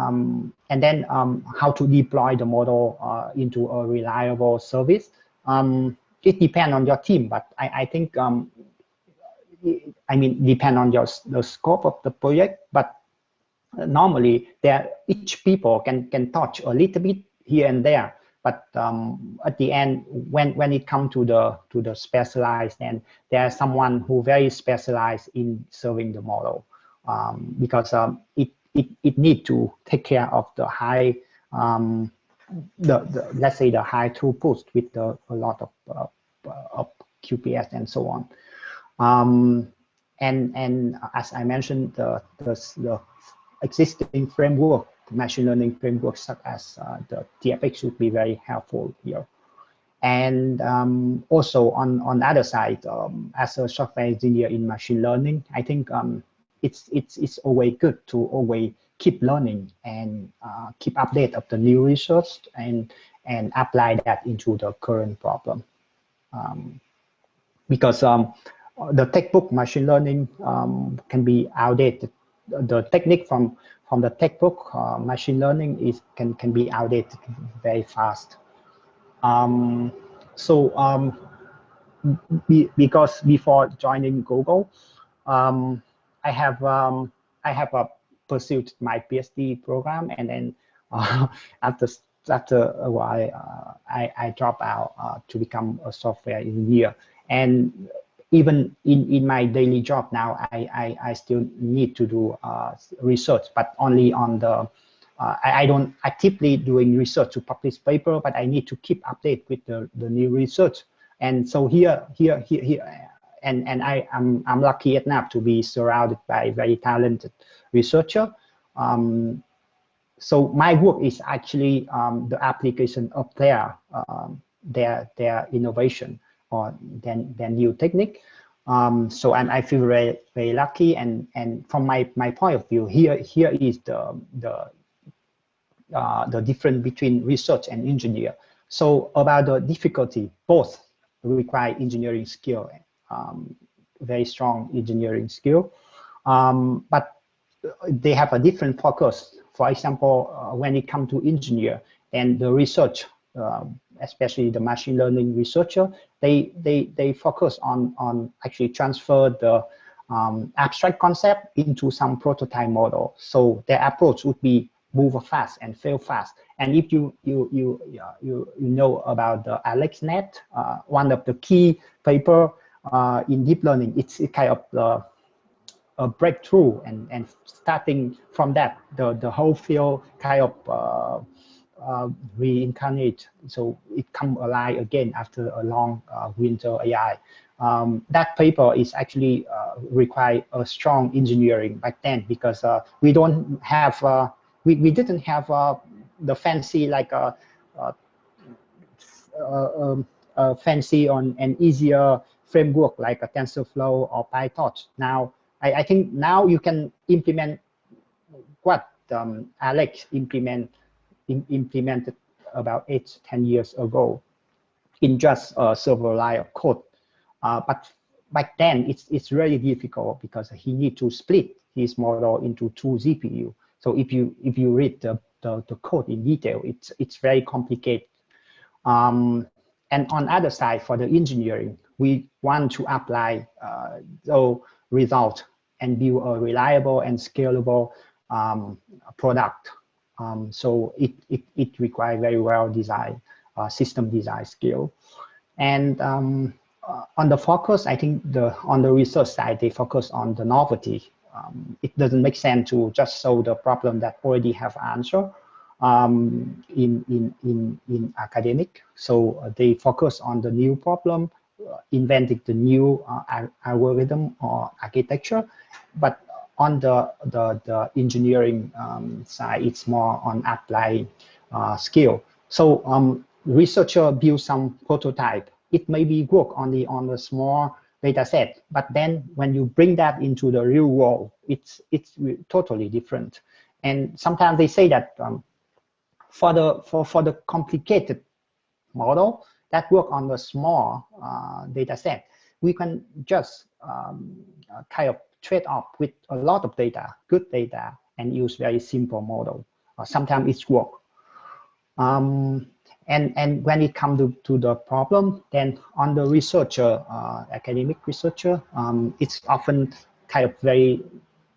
then how to deploy the model into a reliable service. It depends on your team, but I think I mean depend on the scope of the project, but normally each people can touch a little bit here and there, but at the end, when it comes to the specialized, then there's someone who very specialized in serving the model, because it need to take care of the high let's say the high throughput with a lot of QPS and so on. And as I mentioned, the existing framework, machine learning frameworks such as the TFX would be very helpful here. And also on the other side, as a software engineer in machine learning, I think it's always good to always keep learning and keep update of the new research and apply that into the current problem. Because the textbook machine learning can be outdated. The technique from the textbook machine learning can be outdated very fast. Because before joining Google, I have pursued my PhD program, and then after a while I dropped out to become a software engineer. And even in my daily job now, I still need to do research, but only on the I don't actively doing research to publish paper, but I need to keep update with the new research. And so here, and I'm lucky enough to be surrounded by very talented researcher. So my work is actually the application of their innovation or their new technique. So I feel very lucky, and from my point of view, here is the difference between research and engineer. So about the difficulty, both require engineering skill, very strong engineering skill, but they have a different focus. For example, when it comes to engineer and the research, especially the machine learning researcher, they focus on actually transfer the abstract concept into some prototype model. So their approach would be move fast and fail fast. And if you know about the AlexNet, one of the key paper in deep learning, it's kind of a breakthrough, and starting from that, the whole field kind of reincarnate. So it come alive again after a long winter AI. That paper is actually require a strong engineering back then, because we don't have we didn't have the fancy like fancy on an easier framework like a TensorFlow or PyTorch. Now I think now you can implement what Alex implemented about 8-10 years ago in just a server line of code. But back then it's really difficult, because he need to split his model into 2 GPU. So if you read the code in detail, it's very complicated. And on other side, for the engineering, we want to apply the result and build a reliable and scalable product. So it requires very well designed system design skill. And on the focus, I think on the research side, they focus on the novelty. It doesn't make sense to just solve the problem that already have answer in academic. So they focus on the new problem, inventing the new algorithm or architecture. But on the engineering side, it's more on applying skill. So researcher build some prototype. It may be work only on a small data set, but then when you bring that into the real world, it's totally different. And sometimes they say that for the complicated model that work on the small data set, we can just kind of trade off with a lot of data, good data, and use very simple model. Sometimes it's work. And when it comes to the problem, then on the researcher, academic researcher, it's often kind of very,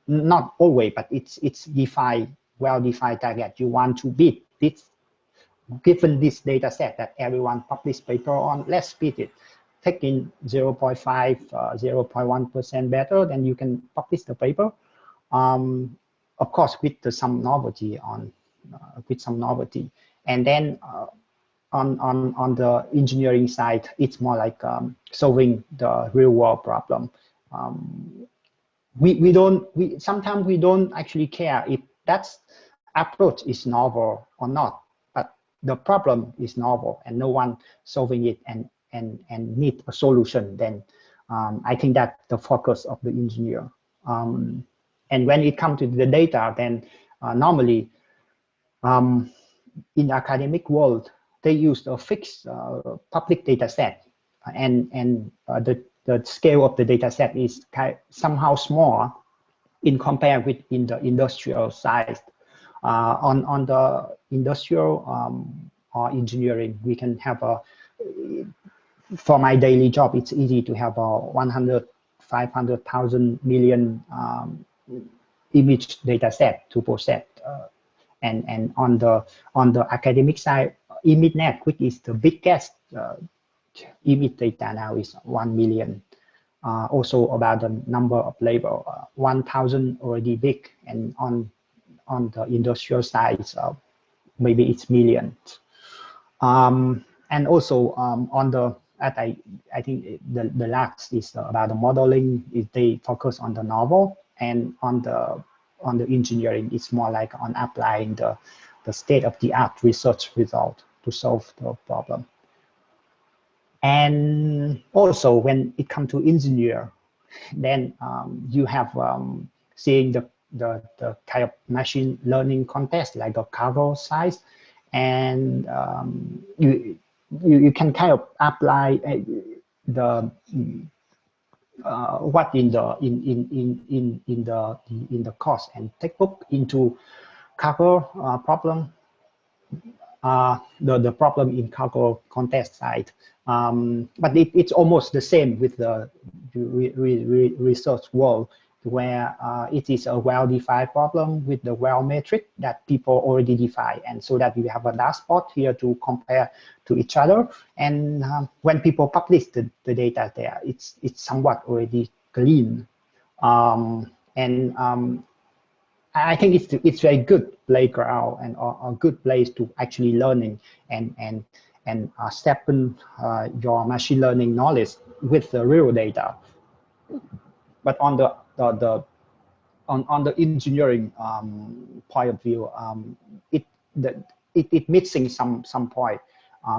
not always, but it's defined, well-defined target. You want to beat this, given this data set that everyone published paper on, let's beat it. Take in 0.5, 0.1% better, then you can publish the paper. Of course, with some novelty with some novelty. And then on the engineering side, it's more like solving the real world problem. Sometimes we don't actually care if that approach is novel or not, but the problem is novel and no one solving it and need a solution. Then I think that's the focus of the engineer. And when it comes to the data, then normally in the academic world, they use a fixed public data set, and the scale of the data set is somehow small in compared with in the industrial size. On the industrial or engineering, we can have for my daily job, it's easy to have 100, 500,000 million image data set to process. And on the academic side, ImageNet, which is the biggest image data now, is 1 million. Also about the number of label, 1,000 already big, and on on the industrial side, maybe it's millions. And also on the, I think the last is about the modeling. They focus on the novel, and on the engineering, it's more like on applying the state-of-the-art research result to solve the problem. And also when it comes to engineer, then you have seeing the kind of machine learning context like a cargo size, and you can kind of apply the what in the course and textbook into cargo problem. The problem in cargo context side, but it's almost the same with the research world, where it is a well-defined problem with the well metric that people already define, and so that you have a dashboard here to compare to each other. And when people publish the data there, it's somewhat already clean, I think it's very good playground and a good place to actually learning and step in your machine learning knowledge with the real data. But on the engineering point of view, it missing some point,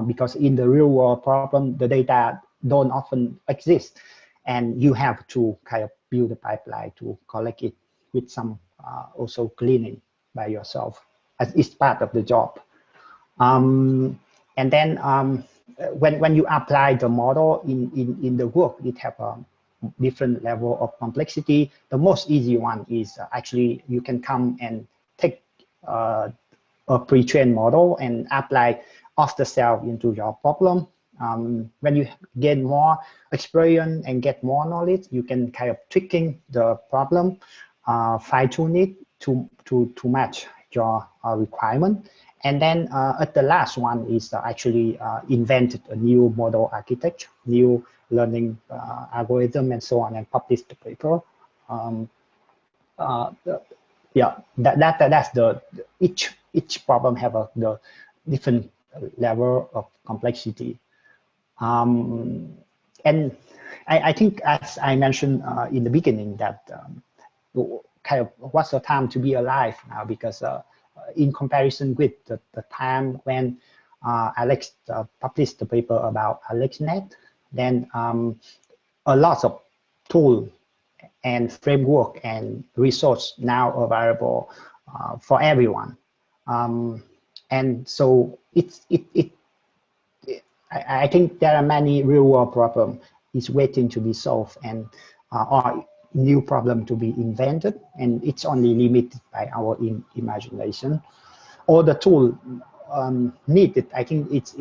because in the real world problem, the data don't often exist, and you have to kind of build a pipeline to collect it with some also cleaning by yourself, as it's part of the job. And then when you apply the model in the work, it have a different level of complexity. The most easy one is actually you can come and take a pre-trained model and apply off the shelf into your problem. When you gain more experience and get more knowledge, you can kind of tweaking the problem, fine-tune it to match your requirement. And then at the last one is actually invented a new model architecture, new learning algorithm, and so on, and publish the paper. Yeah, that's the each problem have the different level of complexity. And I think, as I mentioned in the beginning, that kind of what's the time to be alive now, because in comparison with the time when Alex published the paper about AlexNet, then a lot of tool and framework and resource now available for everyone. And so I think there are many real world problems is waiting to be solved, and or new problem to be invented, and it's only limited by our imagination. All the tool needed, I think it's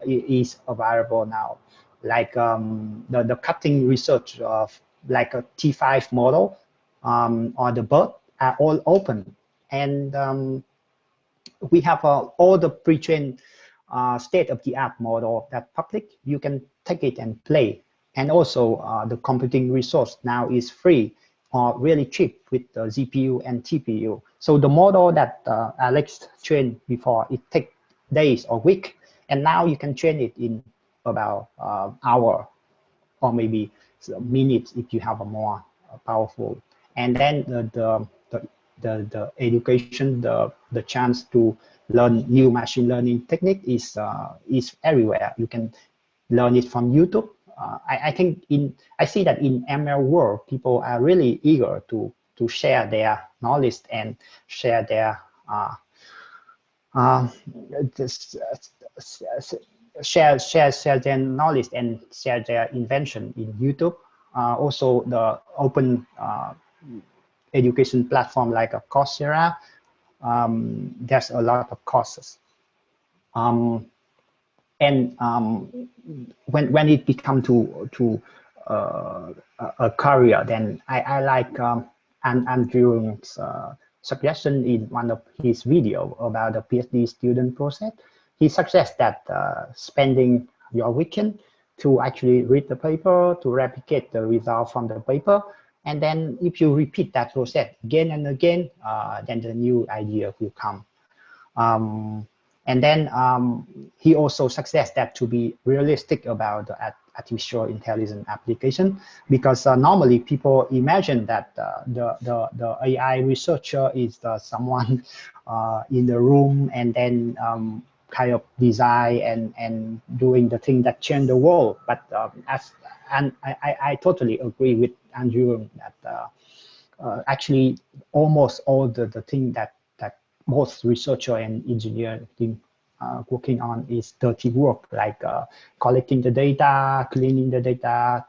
is available now, like the cutting research of like a T5 model or the BERT are all open, and we have all the pre-trained state-of-the-art model that public. You can take it and play. And also the computing resource now is free or really cheap with the GPU and TPU. So the model that Alex trained before, it takes days or week, and now you can train it in about hour or maybe minutes if you have a more powerful. And then the education, the chance to learn new machine learning technique is everywhere. You can learn it from YouTube. I think I see that in ML world, people are really eager to share their knowledge and share their share their knowledge and share their invention in YouTube. Also, the open education platform like a Coursera, there's a lot of courses. And when it becomes to a career, then I like Andrew's suggestion in one of his video about the PhD student process. He suggests that spending your weekend to actually read the paper, to replicate the result from the paper, And then if you repeat that process again and again, then the new idea will come. And then he also suggests that to be realistic about the artificial intelligence application, because normally people imagine that the AI researcher is someone in the room and then kind of design and doing the thing that change the world. But I totally agree with Andrew that actually almost all the thing that most researcher and engineer working on is dirty work, like collecting the data, cleaning the data.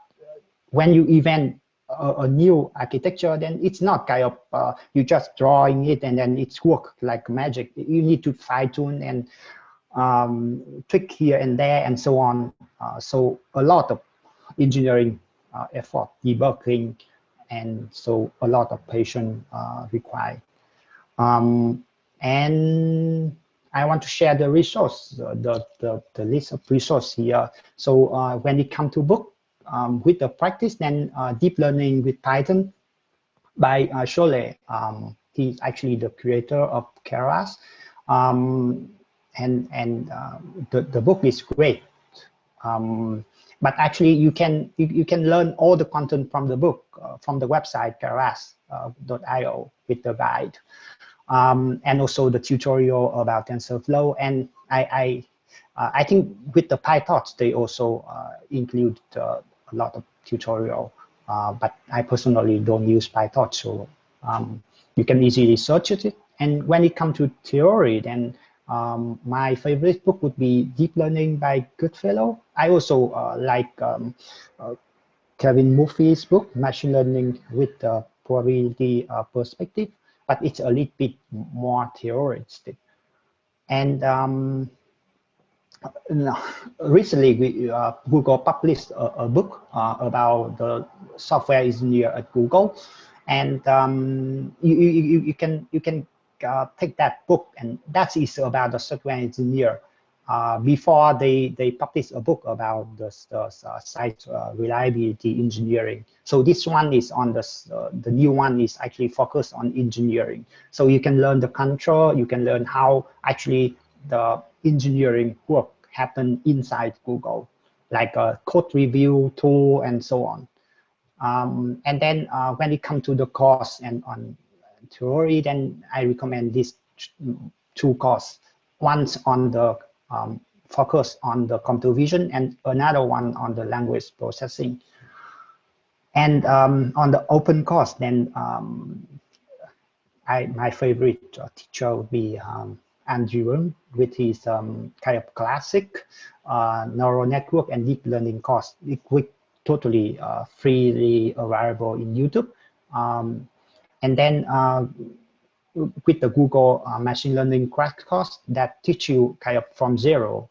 When you invent a new architecture, then it's not kind of you just drawing it and then it's work like magic. You need to fine tune and tweak here and there and so on. So a lot of engineering effort, debugging, and so a lot of patience required. And I want to share the resource, the list of resource here. So when it comes to book, with the practice, then deep learning with Python by Cholet. He's actually the creator of Keras. And the book is great. But actually, you can learn all the content from the book from the website keras.io with the guide, and also the tutorial about TensorFlow. And I think with the PyTorch they also include a lot of tutorial. But I personally don't use PyTorch, so you can easily search it. And when it comes to theory, then my favorite book would be Deep Learning by Goodfellow. I also like Kevin Murphy's book, Machine Learning with the Probability Perspective, but it's a little bit more theoretic. And recently, Google published a book about the software engineer at Google, and you can take that book, and that is about the software engineer. Before they published a book about the site reliability engineering. So this one is on the new one is actually focused on engineering. So you can learn the control, you can learn how actually the engineering work happen inside Google, like a code review tool and so on. And then when it comes to the course and on theory, then I recommend these two courses. One's on the focus on the computer vision and another one on the language processing. And on the open course, then my favorite teacher would be Andrew with his kind of classic neural network and deep learning course. It totally freely available in YouTube. And then with the Google machine learning crash course that teach you kind of from zero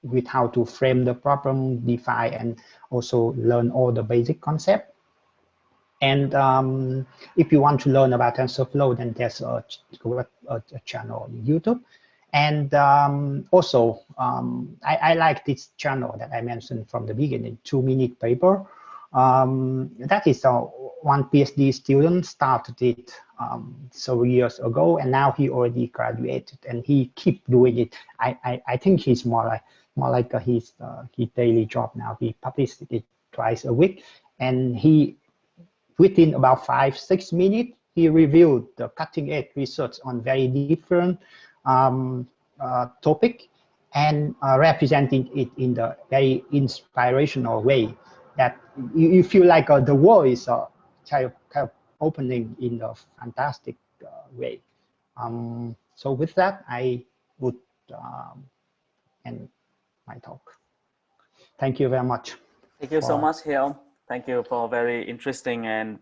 with how to frame the problem, define, and also learn all the basic concept. And if you want to learn about TensorFlow, then there's a channel on YouTube. And also, I like this channel that I mentioned from the beginning, 2-minute paper. That is one PhD student started it several years ago, and now he already graduated, and he keep doing it. I think he's more like his daily job now. He published it twice a week, and he within about 5-6 minutes he reviewed the cutting edge research on very different topic and representing it in the very inspirational way that you feel like the world is kind of opening in a fantastic way. So with that, I would end my talk. Thank you very much. Thank you so much, Hill. Thank you for very interesting, and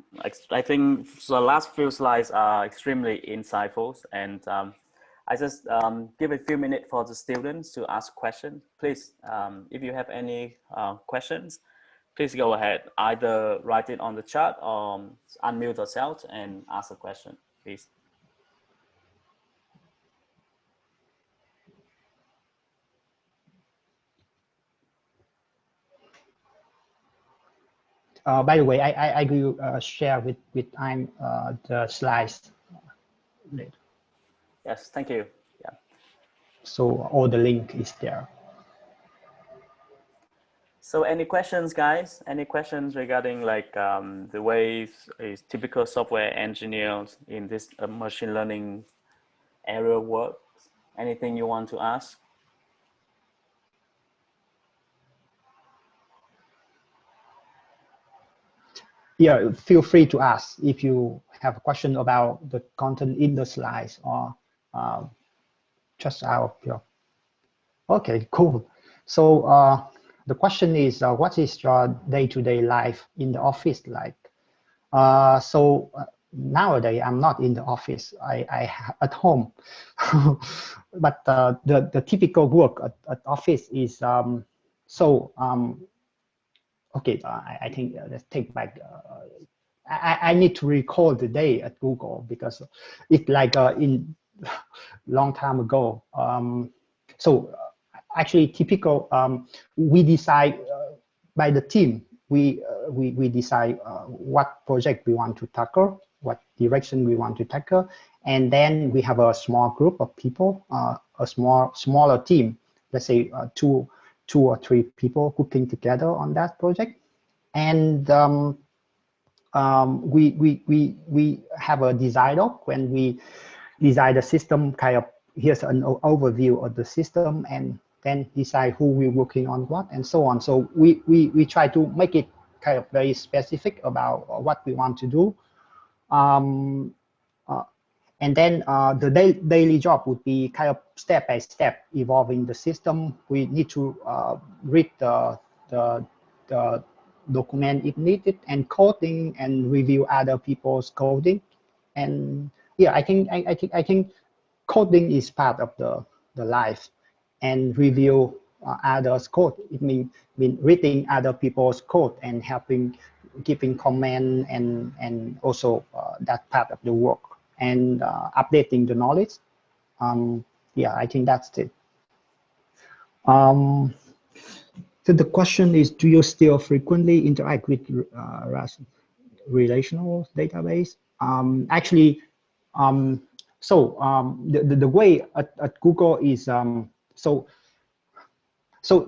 I think the last few slides are extremely insightful. And I just give a few minutes for the students to ask questions. Please, if you have any questions, please go ahead. Either write it on the chat or unmute yourself and ask a question, please. By the way, I will share with I'm the slides later. Yes, thank you. Yeah. So all the link is there. So any questions, guys? Any questions regarding like the way a typical software engineers in this machine learning area works? Anything you want to ask? Yeah, feel free to ask if you have a question about the content in the slides or just out of your. Okay, cool. So the question is, what is your day-to-day life in the office like? Nowadays I'm not in the office. I at home, but the typical work at office is okay. I think let's take back. I need to recall the day at Google because it's like in long time ago. Actually, typical. We decide by the team. We decide what project we want to tackle, what direction we want to tackle, and then we have a small group of people, a smaller team. Let's say two or three people working together on that project, and we have a design doc when we design the system. Kind of here's an overview of the system, and then decide who we're working on what and so on. So we try to make it kind of very specific about what we want to do. And then the daily job would be kind of step by step evolving the system. We need to read the document if needed, and coding and review other people's coding. And yeah, I think coding is part of the life, and review others' code. It mean reading other people's code and helping, giving comment, and also that part of the work, and updating the knowledge. Yeah, I think that's it. So the question is, do you still frequently interact with relational database? Actually, the way at Google is, so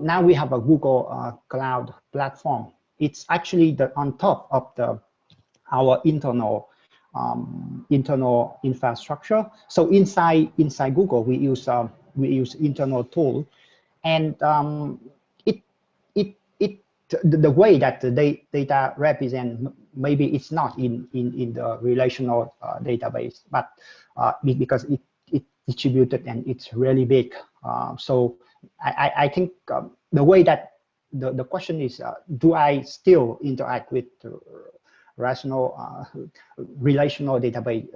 now we have a Google Cloud platform. It's actually on top of our internal infrastructure. So inside Google, we use internal tool, and the way that the data represent, maybe it's not in the relational database, but because it's distributed and it's really big. So I think the way that the question is, do I still interact with relational database?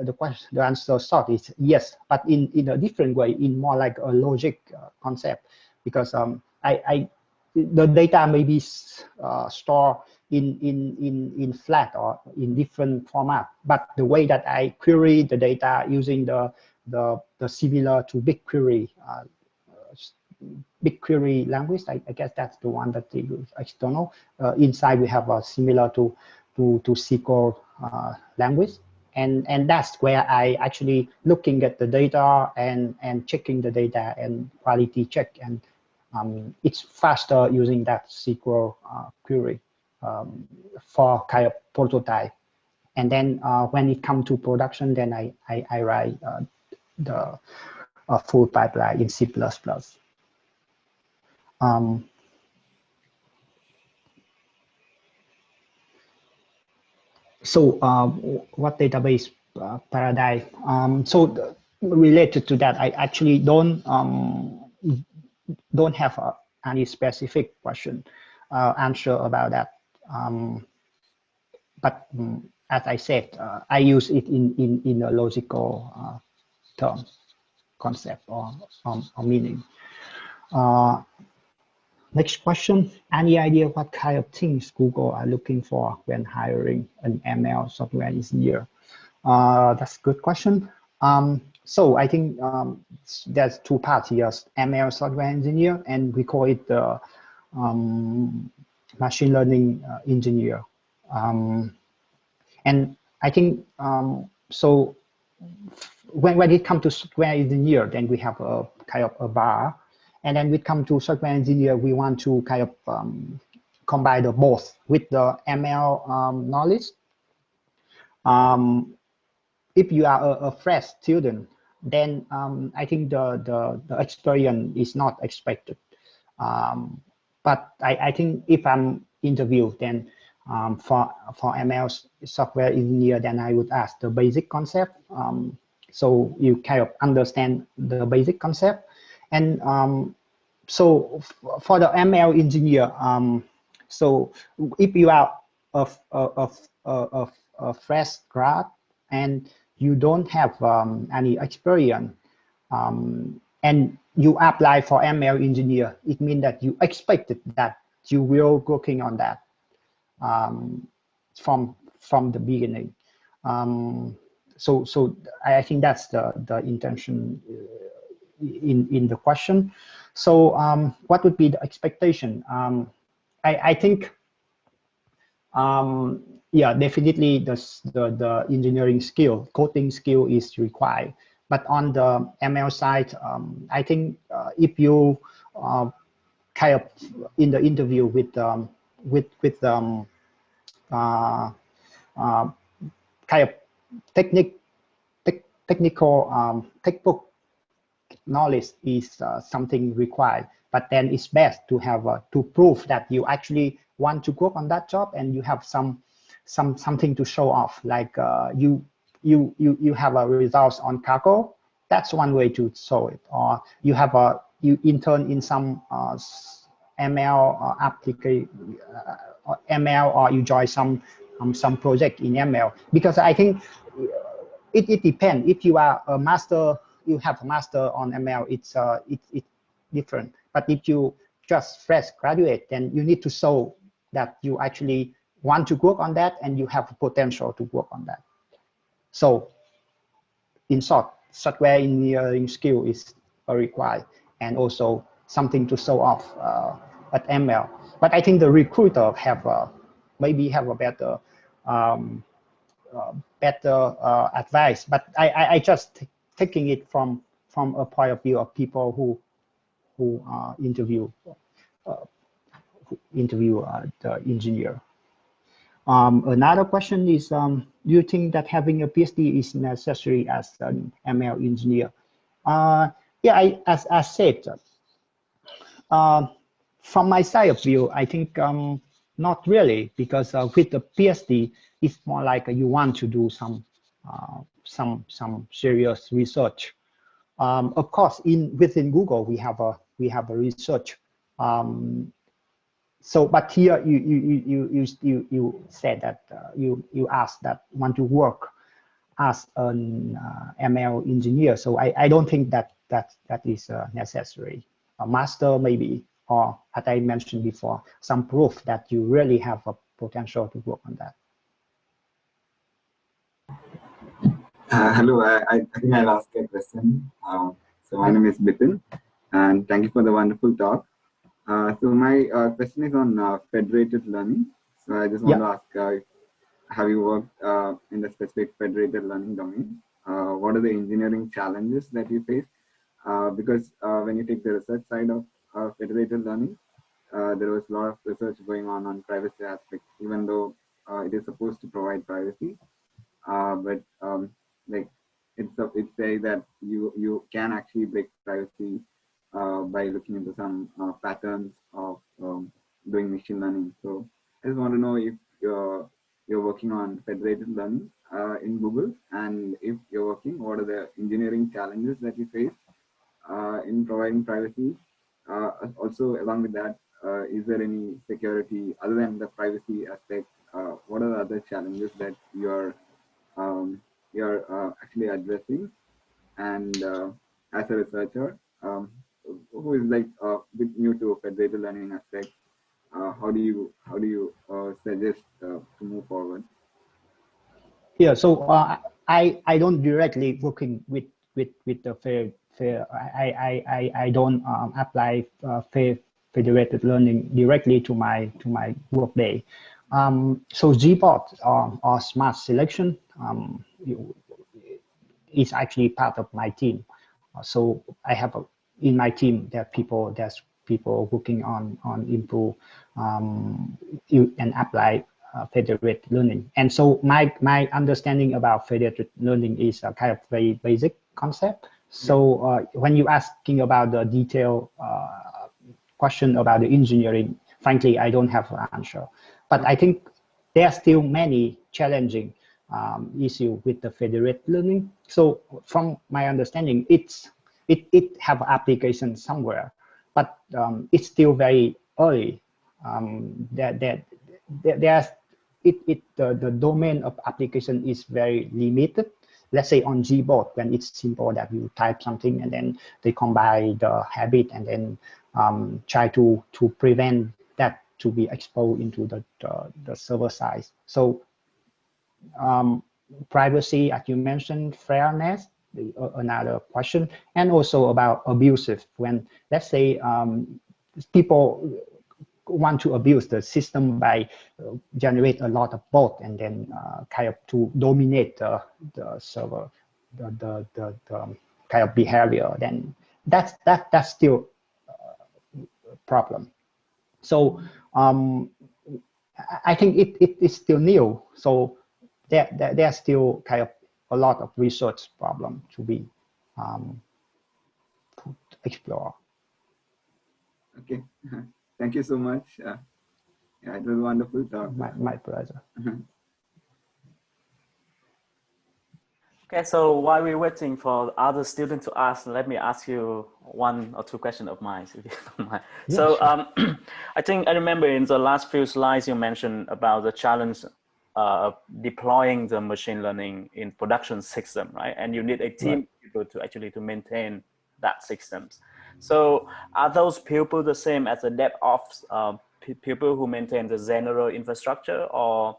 The answer short is yes, but in a different way, in more like a logic concept, because the data may be stored in flat or in different format, but the way that I query the data using the similar to BigQuery language, I guess that's the one that they use external. Inside we have a similar to SQL language, and that's where I actually looking at the data and checking the data and quality check, and it's faster using that SQL query for kind of prototype. And then when it comes to production, then I write the full pipeline in C++. What database paradigm? Related to that, I actually don't have any specific answer about that. But as I said, I use it in a logical term, concept, or meaning. Next question, any idea what kind of things Google are looking for when hiring an ML software engineer? That's a good question. So I think there's two parts here, ML software engineer, and we call it the machine learning engineer. And I think so. When it comes to software engineer, then we have a kind of a bar, and then we come to software engineer, we want to kind of combine the both with the ML knowledge. If you are a fresh student, then I think the experience is not expected. But I think if I'm interviewed, then for ML software engineer, then I would ask the basic concept. So you kind of understand the basic concept. And so for the ML engineer, so if you are a fresh grad and you don't have any experience, and you apply for ML engineer, it means that you expected that you will working on that from the beginning. So I think that's the intention in the question. So what would be the expectation? I think yeah, definitely the engineering skill, coding skill is required. But on the ML side, I think if you kind of in the interview with kind of technical textbook knowledge is something required. But then it's best to have to prove that you actually want to work on that job and you have something to show off, like you have a results on Kaggle. That's one way to show it. Or you have you intern in some ML application, ML, or you join some project in ML. Because I think it depends. If you are a master, you have a master on ML, it's different. But if you just fresh graduate, then you need to show that you actually want to work on that and you have potential to work on that. So in short, software engineering skill is required, and also something to show off at ML. But I think the recruiter have maybe have a better advice. But I just taking it from a point of view of people who interview the engineer. Another question is, do you think that having a PhD is necessary as an ML engineer? Yeah, as I said, from my side of view, I think not really, because with the PhD, it's more like you want to do some serious research. Of course, within Google, we have a research. So, but here you said that you asked that want to work as an ML engineer. So I don't think that is necessary. A master maybe, or as I mentioned before, some proof that you really have a potential to work on that. Hello, I think I'll ask a question. So my name is Bitin, and thank you for the wonderful talk. So my question is on federated learning. So I just want to ask, have you worked in the specific federated learning domain? What are the engineering challenges that you face? Because when you take the research side of federated learning, there was a lot of research going on privacy aspects, even though it is supposed to provide privacy. But like it's say that you can actually break privacy by looking into some patterns of doing machine learning. So I just want to know if you're working on federated learning in Google, and if you're working, what are the engineering challenges that you face in providing privacy? Also, along with that, is there any security other than the privacy aspect? What are the other challenges that you're actually addressing? And as a researcher who is like a bit new to federated learning aspect, how do you suggest to move forward? Yeah, so I don't directly working with the fair. I don't apply federated learning directly to my work day. So GBOT or smart selection is actually part of my team. So I have in my team there's people working on improve and apply federated learning. And so my understanding about federated learning is a kind of very basic concept. So when you're asking about the detailed question about the engineering, frankly, I don't have an answer. But I think there are still many challenging issues with the federated learning. So from my understanding, it have application somewhere, but it's still very early. The domain of application is very limited. Let's say on Gboard, when it's simple that you type something and then they combine the habit and then try to prevent that to be exposed into the server side. So privacy, as you mentioned, fairness, another question, and also about abusive. When let's say people want to abuse the system by generate a lot of bot and then kind of to dominate the server, the kind of behavior, then that's still a problem. So I think it is still new. So there's still kind of a lot of research problem to be explore. Okay, thank you so much. Yeah, it was wonderful talk. My pleasure. Okay, so while we're waiting for other students to ask, let me ask you one or two questions of mine, if you don't mind. Yeah, so sure. I think I remember in the last few slides you mentioned about the challenge of deploying the machine learning in production system, right? And you need a team of people to actually to maintain that systems. So are those people the same as the DevOps people who maintain the general infrastructure, or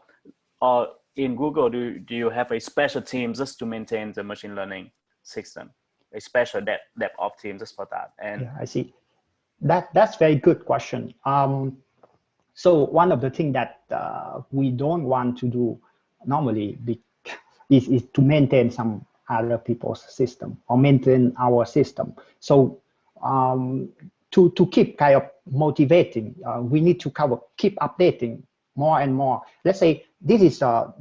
in Google, do you have a special team just to maintain the machine learning system, a special DevOps team just for that? And yeah, I see. That's very good question. So one of the things that we don't want to do normally is to maintain some other people's system or maintain our system. So to keep kind of motivating, we need to keep updating more and more. Let's say this is I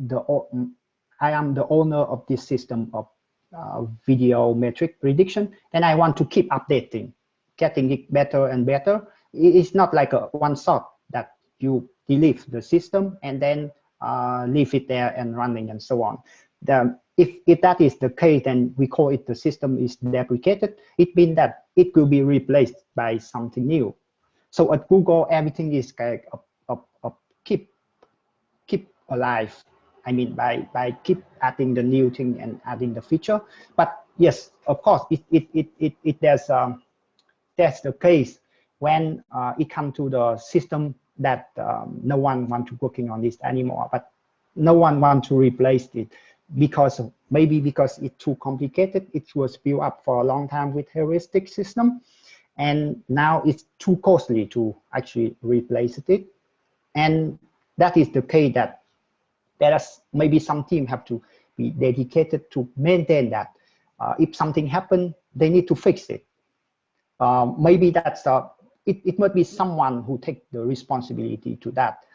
am the owner of this system of video metric prediction, and I want to keep updating, getting it better and better. It's not like a one shot that you delete the system and then leave it there and running and so on. If that is the case, then we call it the system is deprecated. It means that it will be replaced by something new. So at Google, everything is kind of keep alive. I mean, by keep adding the new thing and adding the feature. But yes, of course, that's the case when it comes to the system that no one wants to working on this anymore, but no one wants to replace it because it's too complicated. It was built up for a long time with heuristic system, and now it's too costly to actually replace it. And that is the case that maybe some team have to be dedicated to maintain that. If something happens, they need to fix it. Maybe that's it might be someone who takes the responsibility to that.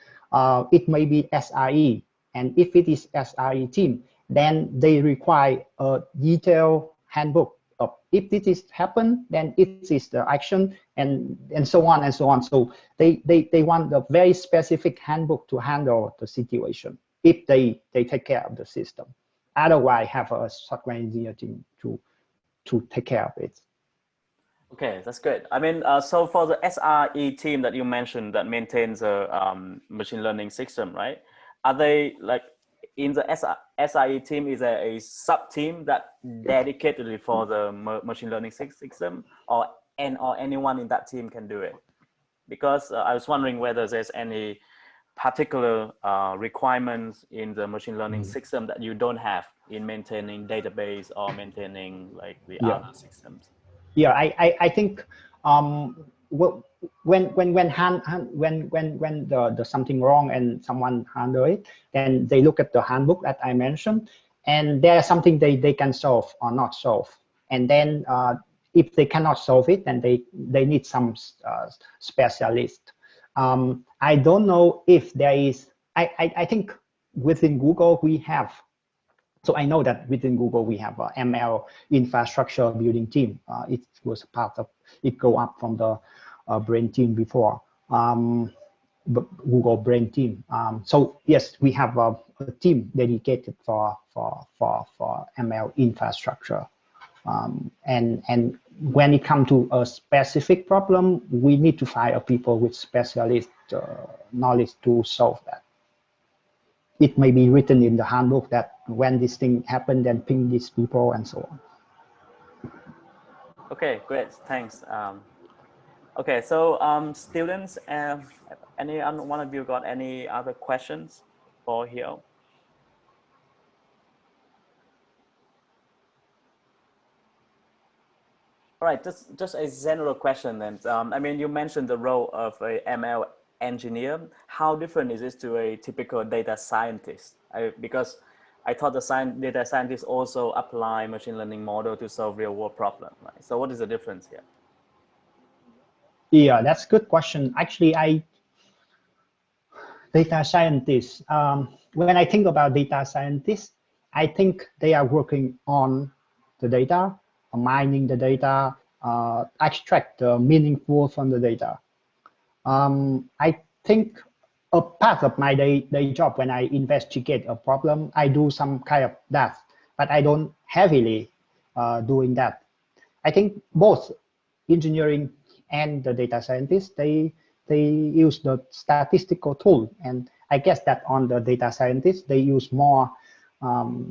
It may be SRE, and if it is SRE team, then they require a detailed handbook of if this is happen, then it is the action, and so on and so on. So they want a very specific handbook to handle the situation if they take care of the system. Otherwise, have a software engineer team to take care of it. okay, that's good. I mean, so for the SRE team that you mentioned that maintains a machine learning system, right? Are they like in the SRE team, is there a sub team that dedicatedly for the machine learning system, or anyone in that team can do it? Because I was wondering whether there's any particular requirements in the machine learning system that you don't have in maintaining database or maintaining like the other systems. Yeah, I think well, when the something wrong and someone handle it, then they look at the handbook that I mentioned, and there's something they can solve or not solve, and then if they cannot solve it, then they need some specialist. I don't know if there is. I think within Google we have. So I know that within Google we have a ML infrastructure building team. It was part of it. Go up from the brain team before. Google brain team. So yes, we have a team dedicated for ML infrastructure. And when it comes to a specific problem, we need to find people with specialist knowledge to solve that. It may be written in the handbook that when this thing happened, then ping these people and so on. Okay, great, thanks. Okay, so students, any one of you got any other questions for Hieu? All right, just a general question then. I mean, you mentioned the role of a ML engineer. How different is this to a typical data scientist? Because I thought the data scientists also apply machine learning model to solve real world problems. Right? So what is the difference here? Yeah, that's a good question. Actually, data scientists, when I think about data scientists, I think they are working on the data, mining the data, extract the meaningful from the data. I think a part of my day job when I investigate a problem, I do some kind of that, but I don't heavily doing that. I think both engineering and the data scientists, they use the statistical tool, and I guess that on the data scientists, they use more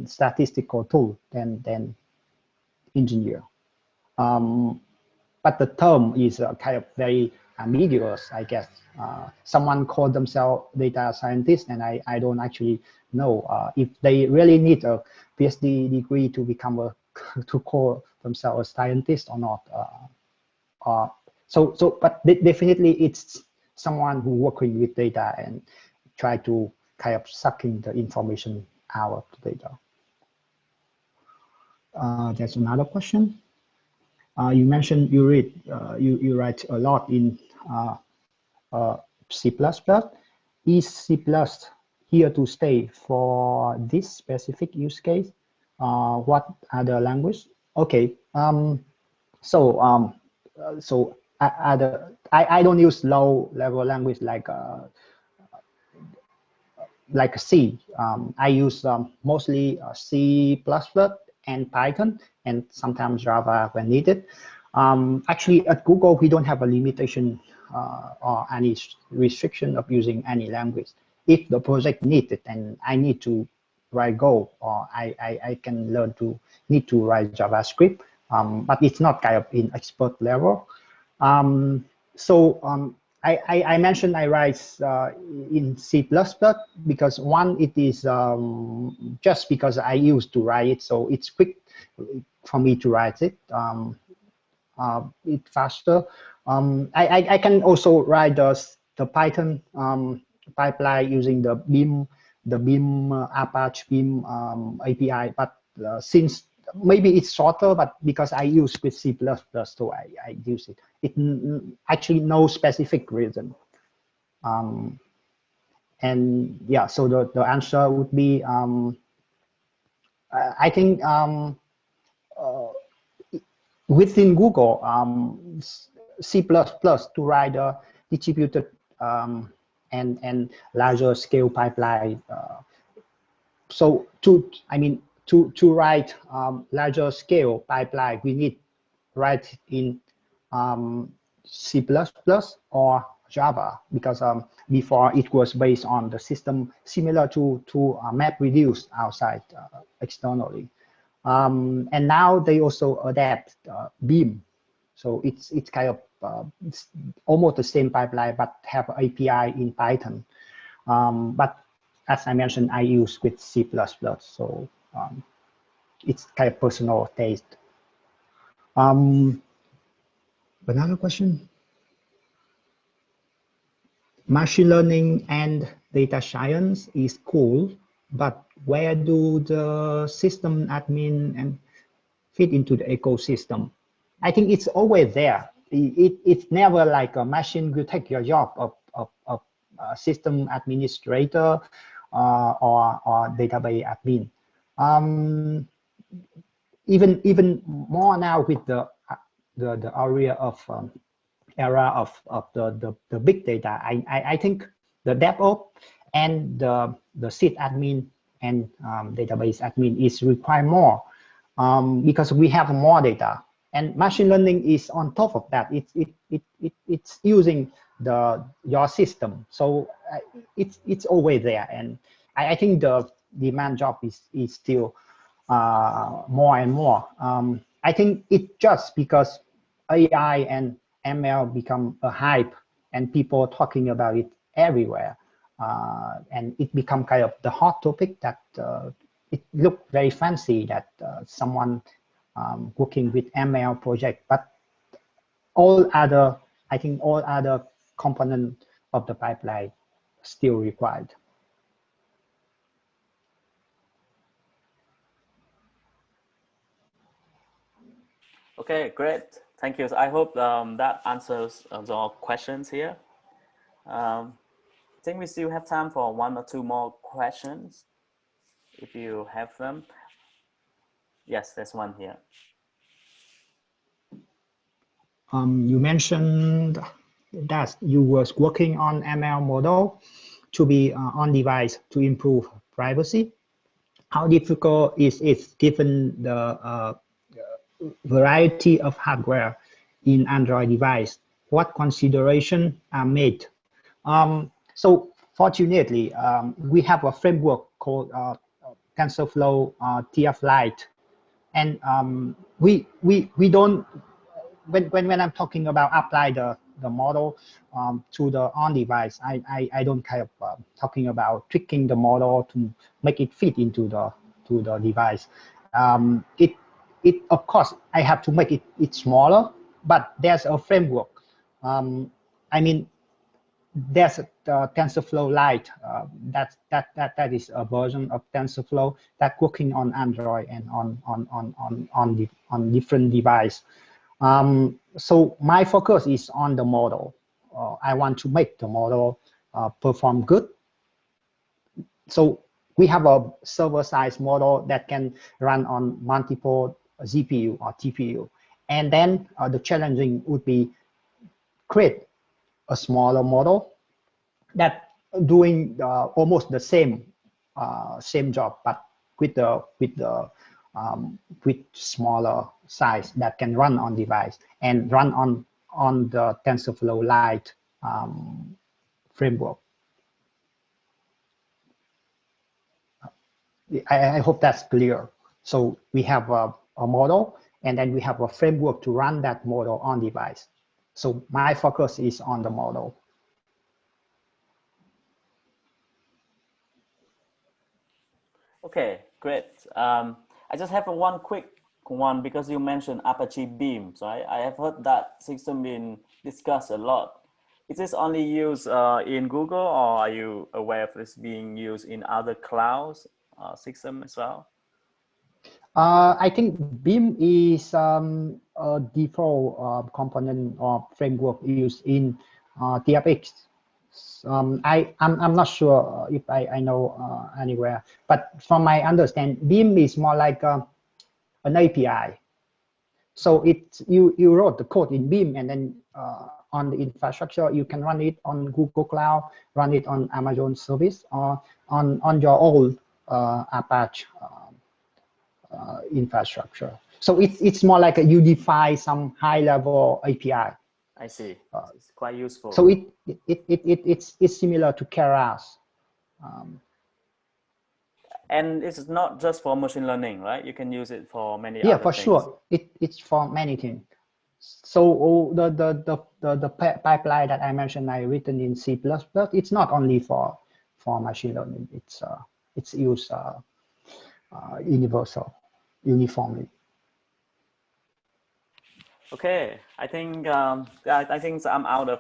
statistical tool than engineer. But the term is kind of very ambiguous, I guess. Someone called themselves data scientist, and I don't actually know if they really need a PhD degree to become to call themselves a scientist or not. But definitely it's someone who working with data and try to kind of sucking the information out of the data. There's another question. You mentioned you read, you write a lot in C++. Is C+ here to stay for this specific use case? What other language? Okay. I don't use low-level language like C. I use mostly C++ and Python, and sometimes Java when needed. Actually, at Google, we don't have a limitation or any restriction of using any language. If the project needs it and I need to write Go, or I can learn to need to write JavaScript, but it's not kind of in expert level. I mentioned I write in C++ because one, it is just because I used to write it, so it's quick for me to write it. It's faster. I can also write the Python pipeline using the Beam, Apache Beam API, but since maybe it's shorter, but because I use with C++, so I use it. It actually no specific reason. And yeah, so the answer would be, I think within Google, C++ to write a distributed and larger scale pipeline. So to write larger scale pipeline, we need write in C++ or Java, because before it was based on the system similar to MapReduce outside externally. And now they also adapt Beam. So it's kind of it's almost the same pipeline, but have API in Python. But as I mentioned, I use with C++, so it's kind of personal taste. Another question? machine learning and data science is cool, but where do the system admin and fit into the ecosystem? I think it's always there. It's never like a machine will take your job of system administrator or database admin. Even more now with the area of the big data, I think the DevOps and the SIT admin and database admin is required more because we have more data, and machine learning is on top of that. It's using your system, so it's always there, and I think the demand job is still more and more. I think it's just because AI and ML become a hype and people talking about it everywhere. And it become kind of the hot topic that it looked very fancy that someone working with ML project, but I think all other components of the pipeline still required. Okay, great. Thank you. I hope that answers the questions here. I think we still have time for one or two more questions, if you have them. Yes, there's one here. You mentioned that you was working on ML model to be on device to improve privacy. How difficult is it given the variety of hardware in Android device? What considerations are made? So fortunately, we have a framework called TensorFlow TF Lite, and we don't, when I'm talking about apply the model to the on device, I don't kind of talking about tricking the model to make it fit into the device. It of course I have to make it smaller, but there's a framework. I mean, there's the TensorFlow Lite. That is a version of TensorFlow that working on Android and on different device. So my focus is on the model. I want to make the model perform good. So we have a server-side model that can run on multiple GPU or TPU. And then the challenging would be create a smaller model that doing almost the same job, but with smaller size that can run on device and run on the TensorFlow Lite framework. I hope that's clear. So we have a model, and then we have a framework to run that model on device. So my focus is on the model. Okay, great. I just have one quick one because you mentioned Apache Beam. So I have heard that system being discussed a lot. Is this only used in Google, or are you aware of this being used in other clouds system as well? I think Beam is a default component or framework used in TFX. I'm not sure if I know anywhere, but from my understanding, Beam is more like an API. So it's you wrote the code in Beam, and then on the infrastructure you can run it on Google Cloud, run it on Amazon service, or on your own Apache infrastructure. So it's more like you define some high-level API. I see. It's quite useful. So it's similar to Keras. And it's not just for machine learning, right? You can use it for many other things. For sure. It's for many things. So the pipeline that I mentioned, I written in C++. It's not only for machine learning. It's used uniformly. Okay, I think I think I'm out of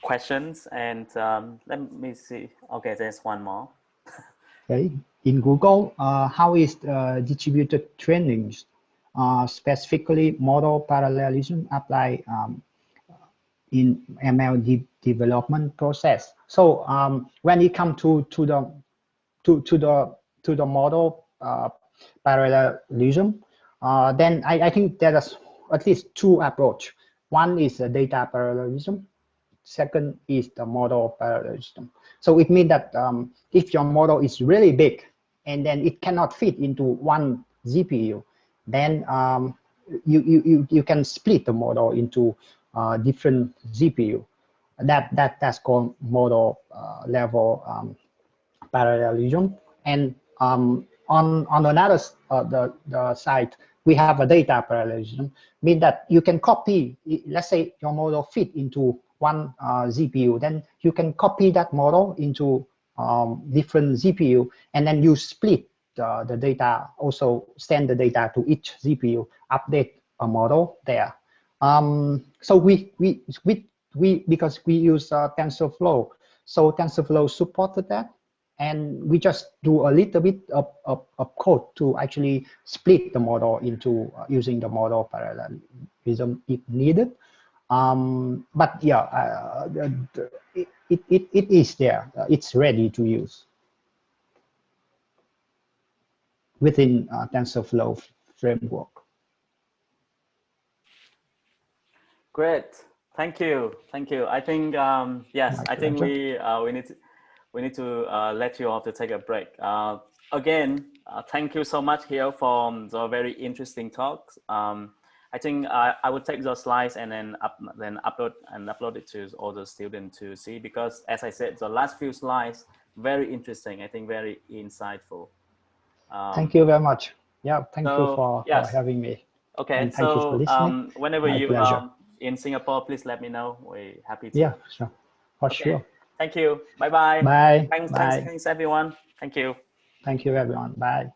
questions, and let me see. Okay, there's one more. Okay. In Google, how is distributed training, specifically model parallelism, applied in ML development process? So when it comes to the model parallelism, then I think there is at least two approach. One is the data parallelism. Second is the model parallelism. So it means that if your model is really big and then it cannot fit into one GPU, then you can split the model into different GPU. That's called model level parallelism. And on another the side, we have a data parallelism, mean that you can copy. Let's say your model fit into one GPU, then you can copy that model into different GPU, and then you split the data. Also send the data to each GPU, update a model there. So we because we use TensorFlow, so TensorFlow supported that. And we just do a little bit of code to actually split the model into using the model parallelism if needed. But yeah, it is there. It's ready to use within TensorFlow framework. Great, thank you. I think yes, My I think pleasure. we need to let you off to take a break. Again, thank you so much here for the very interesting talks. I think I would take those slides and then upload it to all the students to see, because as I said, the last few slides very interesting. I think very insightful. Thank you very much. Yeah, thank you for yes. having me. Okay, And thank you for so listening. whenever My you pleasure. in Singapore, please let me know. We're happy to. Yeah, sure. For Okay. sure. Thank you. Bye-bye. Bye. Thanks, Bye. thanks everyone. Thank you. Thank you, everyone. Bye.